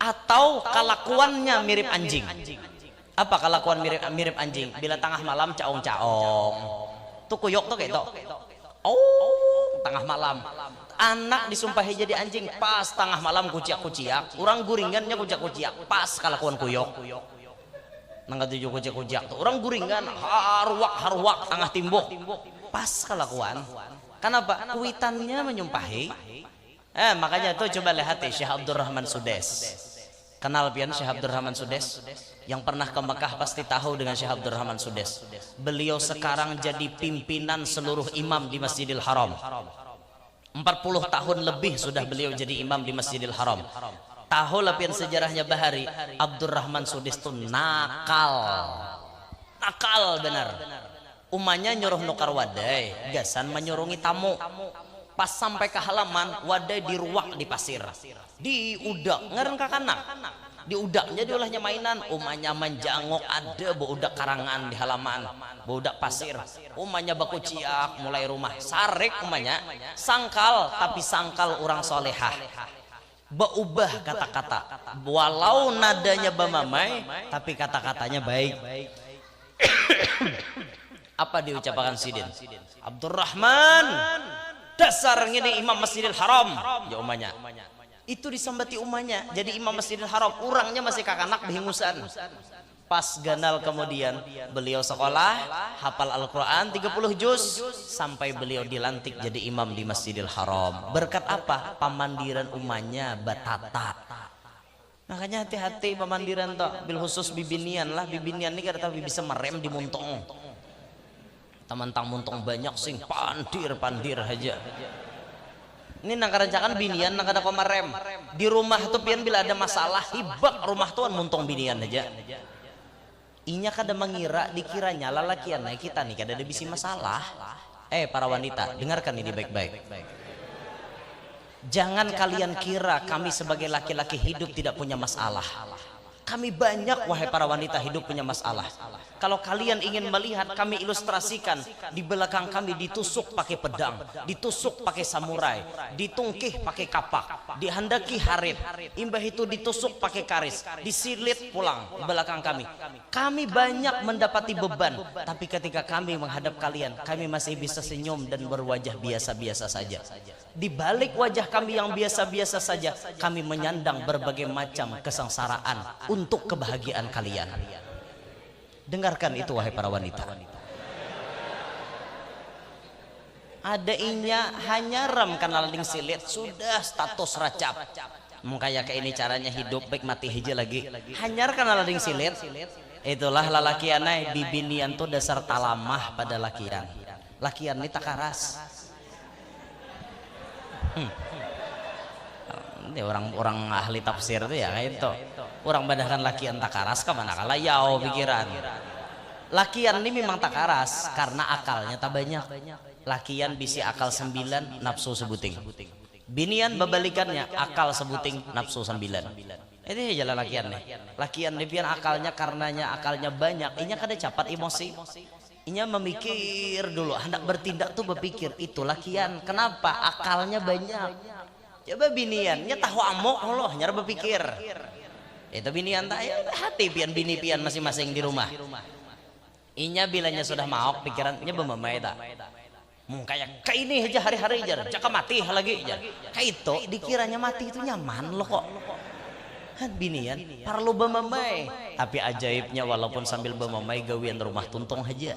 atau kelakuannya mirip anjing. Apa kelakuan mirip anjing? Bila tengah malam caong-caong. Tuh kuyok tuh kayak itu. Oh, tengah malam. Anak disumpahi jadi anjing pas tengah malam kuciak-kuciak. Orang guringannya kuciak-kuciak pas kelakuan kuyok. Nangga tujuh kuciak-kuciak tuh. Orang guringan harwak tengah timbuk. Pas kelakuan. Kenapa? Kuitannya menyumpahi. Makanya tuh coba lihat Syekh Abdurrahman Sudes. Kenal pian Syekh Abdurrahman Sudes? Yang pernah ke Mekah pasti tahu dengan Syekh Abdurrahman Sudes. Beliau sekarang jadi pimpinan seluruh imam di Masjidil Haram. 40 tahun lebih sudah beliau jadi imam di Masjidil Haram. Tahu lepian sejarahnya bahari, Abdurrahman Sudes itu nakal. Nakal benar. Umanya nyuruh nukar wadai, gasan menyurungi tamu. Pas sampai ke halaman, wadai diruak di pasir. Diudak, ngeren kakanak. Diudaknya diolahnya mainan, umanya menjangok ada baudak karangan di halaman, baudak pasir. Umanya baku ciak mulai rumah, sarek umanya, sangkal tapi sangkal orang solehah. Beubah kata-kata, walau nadanya bamamai, tapi kata-katanya baik. Apa diucapkan Sidin? Abdurrahman, dasar ngini imam Masjidil Haram, ya umanya. Itu disambati umanya jadi imam Masjidil Haram, orangnya masih kakanak behingusan. Pas ganal kemudian beliau sekolah hafal Al-Quran 30 juz sampai beliau dilantik jadi imam di Masjidil Haram. Berkat apa? Pamandiran umanya batata. Makanya hati-hati pamandiran toh, bil khusus bibinian lah. Bibinian ini kada tahu bisa merem di muntong. Tamantang muntong banyak sing pandir aja. Ini nang kerancakan binian nang kada komarem. Di rumah tuh pian bila ada masalah hibak rumah tuan muntong binian aja. Inya kada mengira dikiranya lalakian naik kita nih kada ada bisi masalah. Para wanita dengarkan ini baik-baik. Jangan kalian kira kami sebagai laki-laki hidup tidak punya masalah. Kami banyak wahai para wanita hidup punya masalah. Kalau kalian ingin melihat, kami ilustrasikan di belakang kami ditusuk pakai pedang, ditusuk pakai samurai, ditungkih pakai kapak, dihandaki harit, imbah itu ditusuk pakai karis, disilit pulang di belakang kami. Kami banyak mendapati beban, tapi ketika kami menghadap kalian, kami masih bisa senyum dan berwajah biasa-biasa saja. Di balik wajah kami yang biasa-biasa saja, kami menyandang berbagai macam kesengsaraan untuk kebahagiaan kalian. Dengarkan itu wahai para wanita. Ada inya hanya ram kanal ding silit sudah status racap. Mengkaya kayak ini caranya hidup baik mati hiji lagi. Hanyar kanal ding silit. Itulah lalakianai bibinian tuh dasar talamah pada lakian. Lakian ini takaras. Ini orang ahli tafsir itu ya kayak itu. Orang badahkan lakian takaras ke mana kala yau pikiran. Lakian ini memang takaras karena akalnya tak banyak. Lakian bisi akal 9 nafsu sebuting. Binian babalikannya akal sebuting nafsu 9. Ini jalan lakian nih. Lakian nih pian akalnya banyak. Inya kada cepat emosi. Inya memikir dulu, hendak bertindak tuh berpikir. Itu lakian. Kenapa? Akalnya banyak. Coba binian, nya tahu amok loh, nyara berpikir. Itu binian tak ya hati pian bini pian masing-masing di rumah. Inya bilanya sudah mau pikirannya bemamai tak. Kayak ini aja hari-hari aja, caka mati lagi aja. Kayak itu dikiranya mati itu nyaman loh kok. Kan binian perlu bemamai, tapi ajaibnya walaupun sambil bemamai gawian rumah tuntung aja.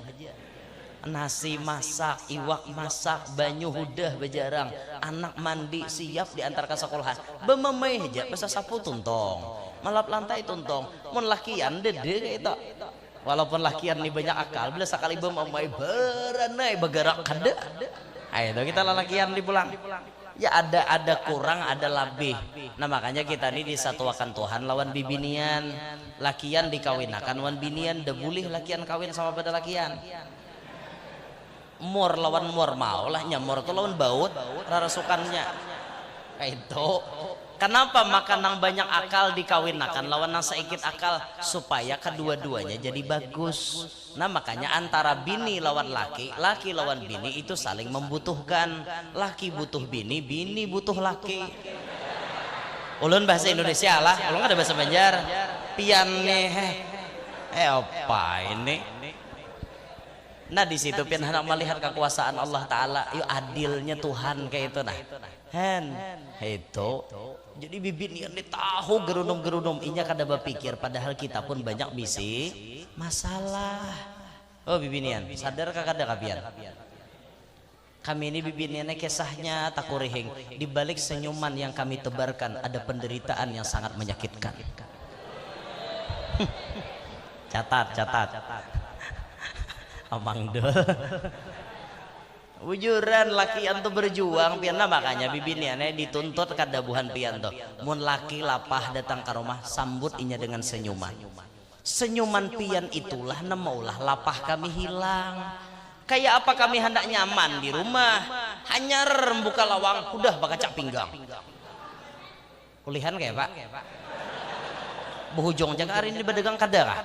Nasi masak, iwak masak, banyu hudah bejarang, anak mandi siap diantar ke sekolah. Bemamai aja, basa sapu tuntong, malap lantai tuntong. Mun lakian dede itu. Walaupun lakian nih banyak akal, bila sekali bemamai beranai bergerak kada. Ayo kita lalakian di pulang. Ya ada kurang, ada lebih. Nah makanya kita ini disatuakan Tuhan lawan bibinian. Lakian dikawinakan lawan binian, debulih lakian kawin sama pada lakian. Mur lawan mur maulah nyamur tuh lawan baut rarasukannya. Itu. Kenapa makan nang banyak akal dikawinakan lawan nang sedikit akal supaya kedua-duanya jadi bagus. Nah makanya antara bini lawan laki, laki lawan bini itu saling membutuhkan. Laki butuh bini, bini butuh laki. Ulun bahasa Indonesia lah, ulun ada bahasa Banjar. Pian nih, apa ini? Nah di situ pian hendak melihat kekuasaan Allah Taala, yuk adilnya Tuhan kayak itu nah. Itu. Jadi bibitnya ini tahu gerunum-gerunum inya kada berpikir padahal kita pun banyak bisi masalah. Oh bibinian, sadar kada kapian? Kami ini bibiniannya kisahnya takurihing. Di balik senyuman yang kami tebarkan ada penderitaan yang sangat menyakitkan. Catat. Amang dul. Wujuran lakian tuh berjuang pian nah makanya bibiniannya dituntut kadabuhan pian tuh. Mun laki lapah datang ke rumah sambut inya dengan senyuman. Senyuman pian itulah nemaulah lapah kami hilang. Kayak apa kami hendak nyaman di rumah, hanyar buka lawang udah bakacak pinggang. Kulihan kayak Pak. Buhujung jaga hari ini berdagang kada.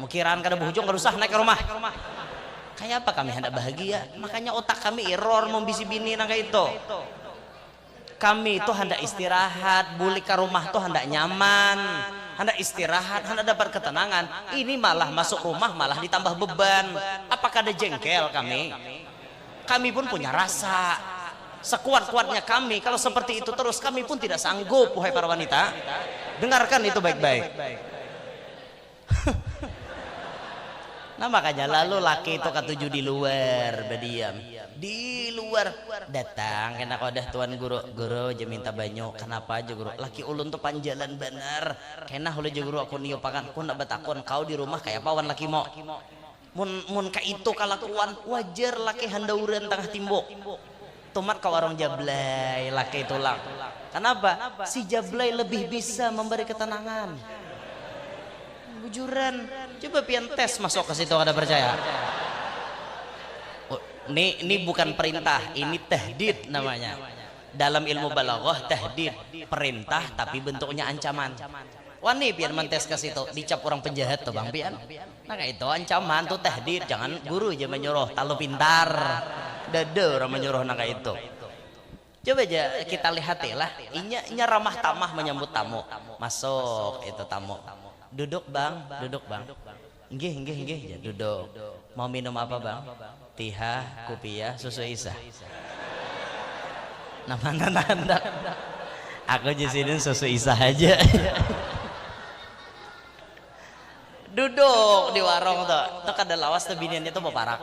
Mukiraan kada buhujung kada usah naik ke rumah. Kayak apa kami hendak bahagia, makanya otak kami error membisi bini nangka itu. Kami itu hendak istirahat, balik ke rumah tuh hendak nyaman, hendak istirahat, hendak dapat ketenangan. Ini malah masuk rumah malah ditambah beban. Apakah ada jengkel kami? Kami pun punya rasa. Sekuat-kuatnya kami, kalau seperti itu terus kami pun tidak sanggup, wahai para wanita. Dengarkan itu baik-baik. Nah makanya lalu laki itu ketujuh di luar berdiam di luar datang kena kodah tuan guru aja minta banyu kenapa aja guru laki ulun tuh panjalan bener kena hulu aja guru aku niopakan aku nak batakon kau di rumah kayak pawan laki mo mun ka itu kalakuan wajar laki handauran tengah timbuk tomat ke warung jablay laki tulang kenapa si jablay lebih bisa memberi ketenangan. Bujuran coba pian tes masuk ke situ ada percaya. Oh, ini bukan perintah, ini tahdid namanya. Dalam ilmu balaghah tahdid perintah tapi bentuknya ancaman. Wah nih pian mentes ke situ dicap orang penjahat tuh Bang pian. Nah kayak itu ancaman tuh tahdid, jangan guru aja menyuruh talu pintar. Dada orang menyuruh nah kayak itu. Coba aja kita lihat ya lah, inya ramah tamah menyambut tamu. Masuk itu tamu. Duduk bang. Nggih ya duduk. Mau minum apa bang? Tiha, kopiah, susu isah. Nama nanda. Aku jadiin susu isah aja. Duduk di warung tuh. Tuh kada lawas tuh biniannya tuh beparak.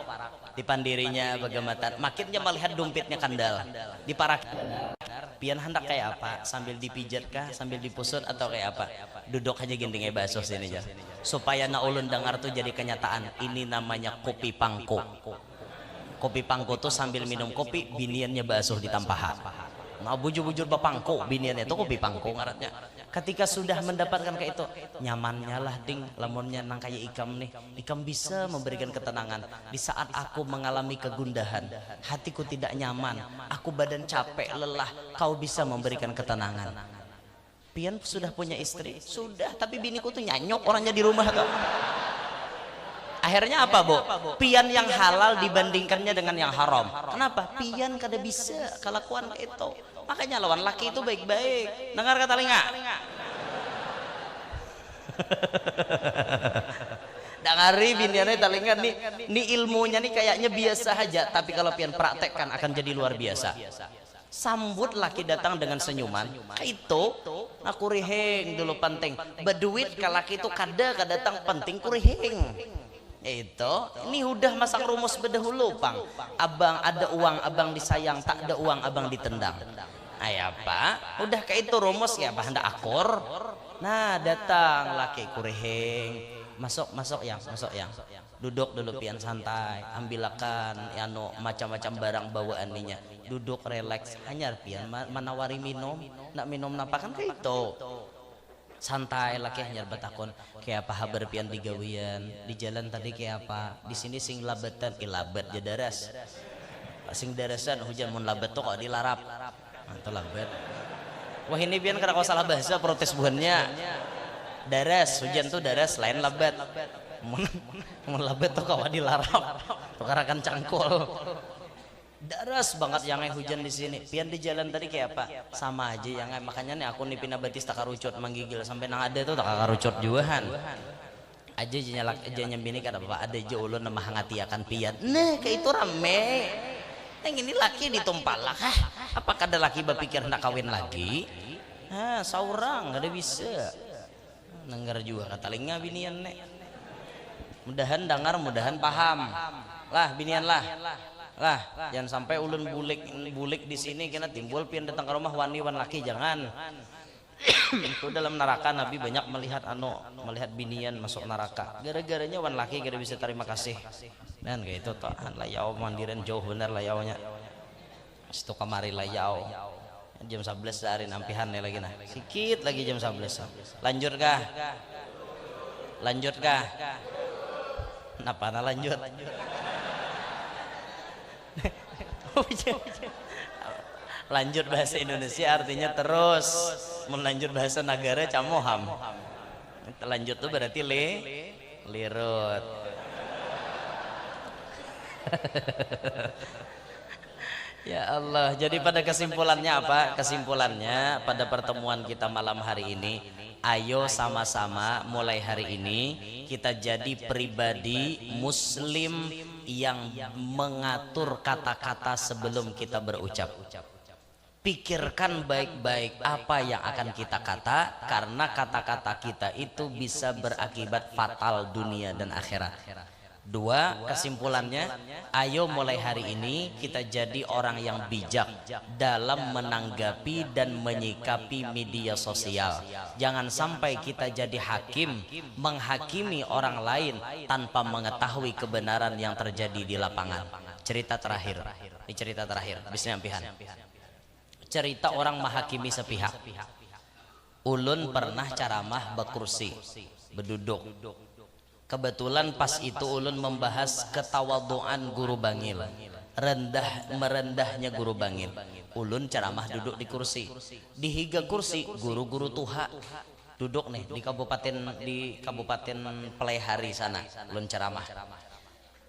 Di pandirinya bagamatan. Makinnya melihat dompetnya kandal. Di parak. Pian hendak kayak apa? Sambil dipijat kah? Sambil dipusut atau kayak apa? Duduk aja gintingnya bakso sini aja. Supaya na ulun dengar tuh jadi kenyataan. Ini namanya kopi pangko. Kopi pangko tuh sambil minum kopi, biniannya bakso ditampahan. Nah bujur-bujur bapangko, biniannya tuh kopi pangko ngaratnya. Ketika sudah mendapatkan kayak itu, nyamannya lah ding, lamunnya nang kayak ikam nih. Ikam bisa memberikan ketenangan. Di saat aku mengalami kegundahan, hatiku tidak nyaman, aku badan capek, lelah, kau bisa memberikan ketenangan. pian sudah punya istri? Sudah, tapi biniku tuh nyanyok orangnya di rumah tuh. Akhirnya apa, Bu? Pian yang halal dibandingkannya dengan yang haram. Kenapa? Pian kada bisa kelakuan itu. Makanya lawan laki itu baik-baik. Dengar kata telinga. Dangari biniannya telinga nih ilmunya nih kayaknya biasa aja, tapi kalau pian praktekkan akan jadi luar biasa. Sambut laki datang dengan senyuman. Itu aku riheng dulu penting. Berduit ke laki itu kada datang penting kuriheng. Itu ini udah masak rumus bedahulu pang. Abang ada uang abang disayang, tak ada uang abang ditendang. Ayah pak, udah kayak itu rumus ya bah hendak akur. Nah datang laki kuriheng, masuk yang duduk dulu pian santai, ambilakan anu macam-macam barang bawaan ninya, duduk relax hanya pian menawari minum, nak minum napa kan kayak itu santai laki hanya bertakon kayak apa kabar pian di gawian di jalan tadi kayak apa di sini sing labetan ilabet jadaras sing darasan hujan mun labet tuh kok dilarap mantul labet. Wah ini pian kada kau salah bahasa protes buhannya daras hujan tuh daras lain labet mun labet tuh kau dilarap tukarakan cangkul daras banget yang hujan di sini. Pian di jalan tadi kayak apa? Sama aja yang makanya nih aku nih pina batis tak karucut menggigil sampai nang ada tuh tak karucut juahan. Aja nyalak aja nyembini kata bapak ada aja ulun nama hangati akan pian. Nah kayak itu rame. Yang ini laki ditumpal lah. Apakah ada laki berpikir hendak kawin lagi? Nah saurang ada bisa. Nenggar juga kata linga binian nek. Mudahan dengar mudahan paham. Lah binian lah. Lah jangan sampai ulun bulik di sini kena timbul pian datang ke rumah wani wan laki jangan. Itu dalam neraka Nabi banyak melihat binian masuk neraka gara-garanya wan laki gara bisa terima kasih dan kayak itu toh layau mandiran jauh bener layaunya situ kamari layau jam 11 sehari nampihan nih lagi nah sikit lagi jam 11 lanjut kah napa lanjut lanjut bahasa Indonesia artinya terus melanjut bahasa negara camoham lanjut tuh berarti lirut ya Allah jadi pada kesimpulannya apa kesimpulannya pada pertemuan kita malam hari ini ayo sama-sama mulai hari ini kita jadi pribadi muslim yang mengatur kata-kata sebelum kita berucap. Pikirkan baik-baik apa yang akan kita kata karena kata-kata kita itu bisa berakibat fatal dunia dan akhirat. Dua, kesimpulannya, ayo mulai hari ini kita jadi orang yang bijak dalam menanggapi dan menyikapi media sosial. Jangan sampai kita jadi hakim, menghakimi orang lain tanpa mengetahui kebenaran yang terjadi di lapangan. Cerita terakhir, ini cerita terakhir, bismillah. Cerita orang menghakimi sepihak. Ulun pernah ceramah berkursi, berduduk. Kebetulan pas itu ulun membahas ketawaduan guru bangil, merendahnya guru bangil. Ulun ceramah duduk di kursi, di higa kursi guru-guru tuha duduk nih di kabupaten Pelehari sana. Ulun ceramah,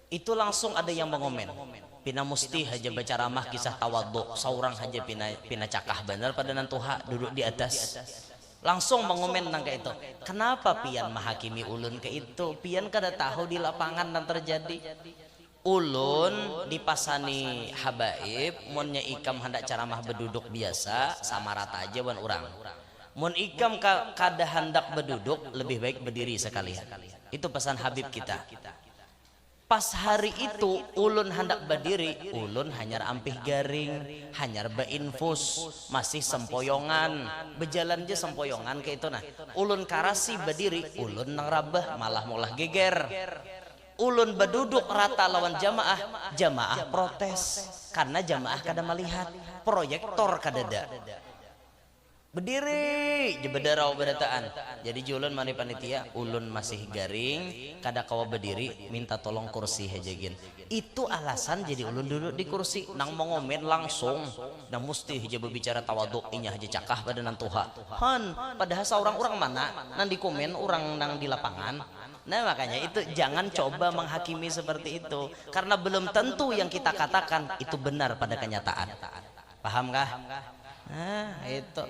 itu langsung ada yang mengomen. Pina musti haja berceramah kisah tawadhu, saurang haja pina cakah bener pada nantuha duduk di atas. Langsung mengomen tentang kayak itu. Kenapa pian menghakimi ulun ke itu? Pian kada tahu di lapangan dan terjadi. Ulun dipasani habaib, munnya ikam hendak ceramah berduduk biasa sama rata aja wan urang. Mun ikam kada hendak berduduk lebih baik berdiri sekalian. Itu pesan Habib kita. Pas hari itu ulun hendak berdiri, ulun hanyar ampih garing, hanyar beinfus, masih sempoyongan, berjalan aja sempoyongan kayak itu nah. Ulun karasi berdiri, ulun nang rabah malah mulah geger. Ulun berduduk rata lawan jamaah protes karena jamaah kada melihat, proyektor kadada. berdiri jebedarau berataan. Jadi julun mani panitia ulun masih garing kada kawa berdiri minta tolong kursi hejagin. Itu alasan jadi ulun duduk di kursi nang mau ngomen langsung nang mesti hija berbicara tawaduk inya haja cakah pada nan tuha han padahal seorang-orang mana nang di komen orang nang di lapangan. Nah makanya itu jangan coba menghakimi seperti itu karena belum tentu yang kita katakan itu benar pada kenyataan. Paham kah? Nah itu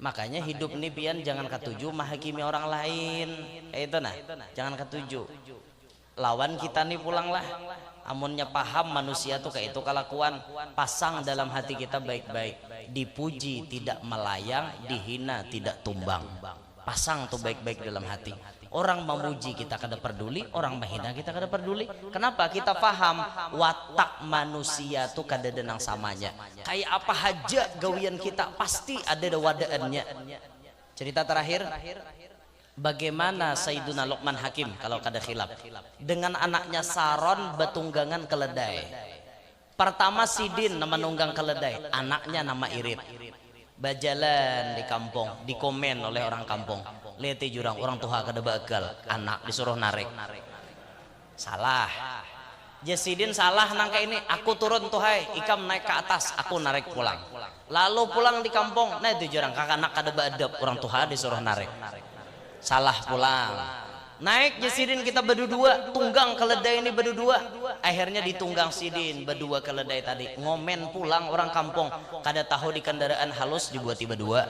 makanya hidup nih pian jangan ketujuh menghakimi orang lain. Itu nah jangan ketujuh lawan kita nih pulanglah amunnya paham manusia tuh kayak itu kelakuan pasang dalam hati kita baik-baik dipuji tidak melayang dihina tidak tumbang pasang tuh baik-baik dalam hati. Orang memuji kita kada peduli, orang menghina kita kada peduli. Kenapa? Kita paham watak manusia tuh kada denang samanya. Kayak apa aja gawian kita pasti ada wadaannya. Cerita terakhir, bagaimana Sayyiduna Luqman Hakim kalau kada khilaf dengan anaknya Saron betunggangan keledai. Pertama Sidin nama nunggang keledai, anaknya nama Irit. Bajalan di kampung, dikomen oleh orang kampung. Lihat jurang orang tua kada bakal, anak disuruh narik. Salah. Jasidin salah nangka ini, aku turun tuh hai, ikam naik ke atas, aku narik pulang. Lalu pulang di kampung, nah itu jurang kakak anak kada badab, orang tua disuruh narik. Salah pulang. Naik Jasidin kita berdua, tunggang keledai ini berdua. Akhirnya ditunggang Sidin berdua keledai tadi. Ngomen pulang orang kampung, kada tahu di kendaraan halus dibuat berdua.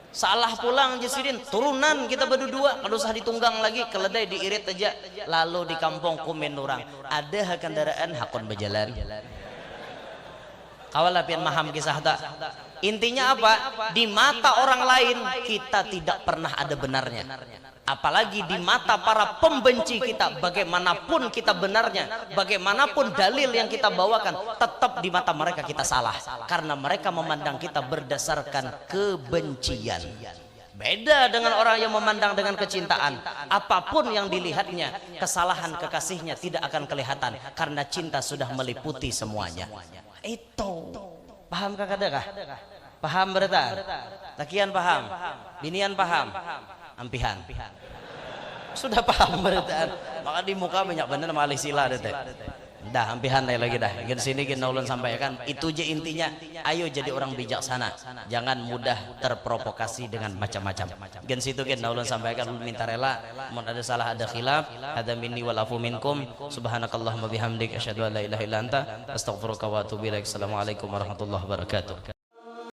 Salah pulang Jasidin, turunan kita berdua, kada usah ditunggang lagi, keledai diirit aja. Lalu di kampung komen orang, ada kendaraan hakon berjalan. Kawalah pian maham kisah tak? Intinya apa? Di mata orang lain kita tidak pernah ada benarnya. Apalagi di mata para pembenci kita, bagaimanapun kita benarnya, bagaimanapun dalil yang kita bawakan, tetap di mata mereka kita salah karena mereka memandang kita berdasarkan kebencian. Beda dengan orang yang memandang dengan kecintaan. Apapun yang dilihatnya, kesalahan kekasihnya tidak akan kelihatan karena cinta sudah meliputi semuanya. Itu paham kah kada kah? Paham berita? Takian paham? Binian paham? Ampihan sudah paham berita maka di muka banyak bener malih sila deh dah ampihan lagi dah gen sini gen ulun sampaikan itu aja intinya ayo jadi orang bijaksana jangan mudah terprovokasi dengan macam-macam gen situ gen ulun sampaikan ulun minta rela mun ada salah ada khilaf hadza minni wal afu minkum subhanakallahumma bihamdik asyhadu an la ilaha illa anta astaghfiruka wa atubu ilaik. Assalamualaikum warahmatullahi wabarakatuh.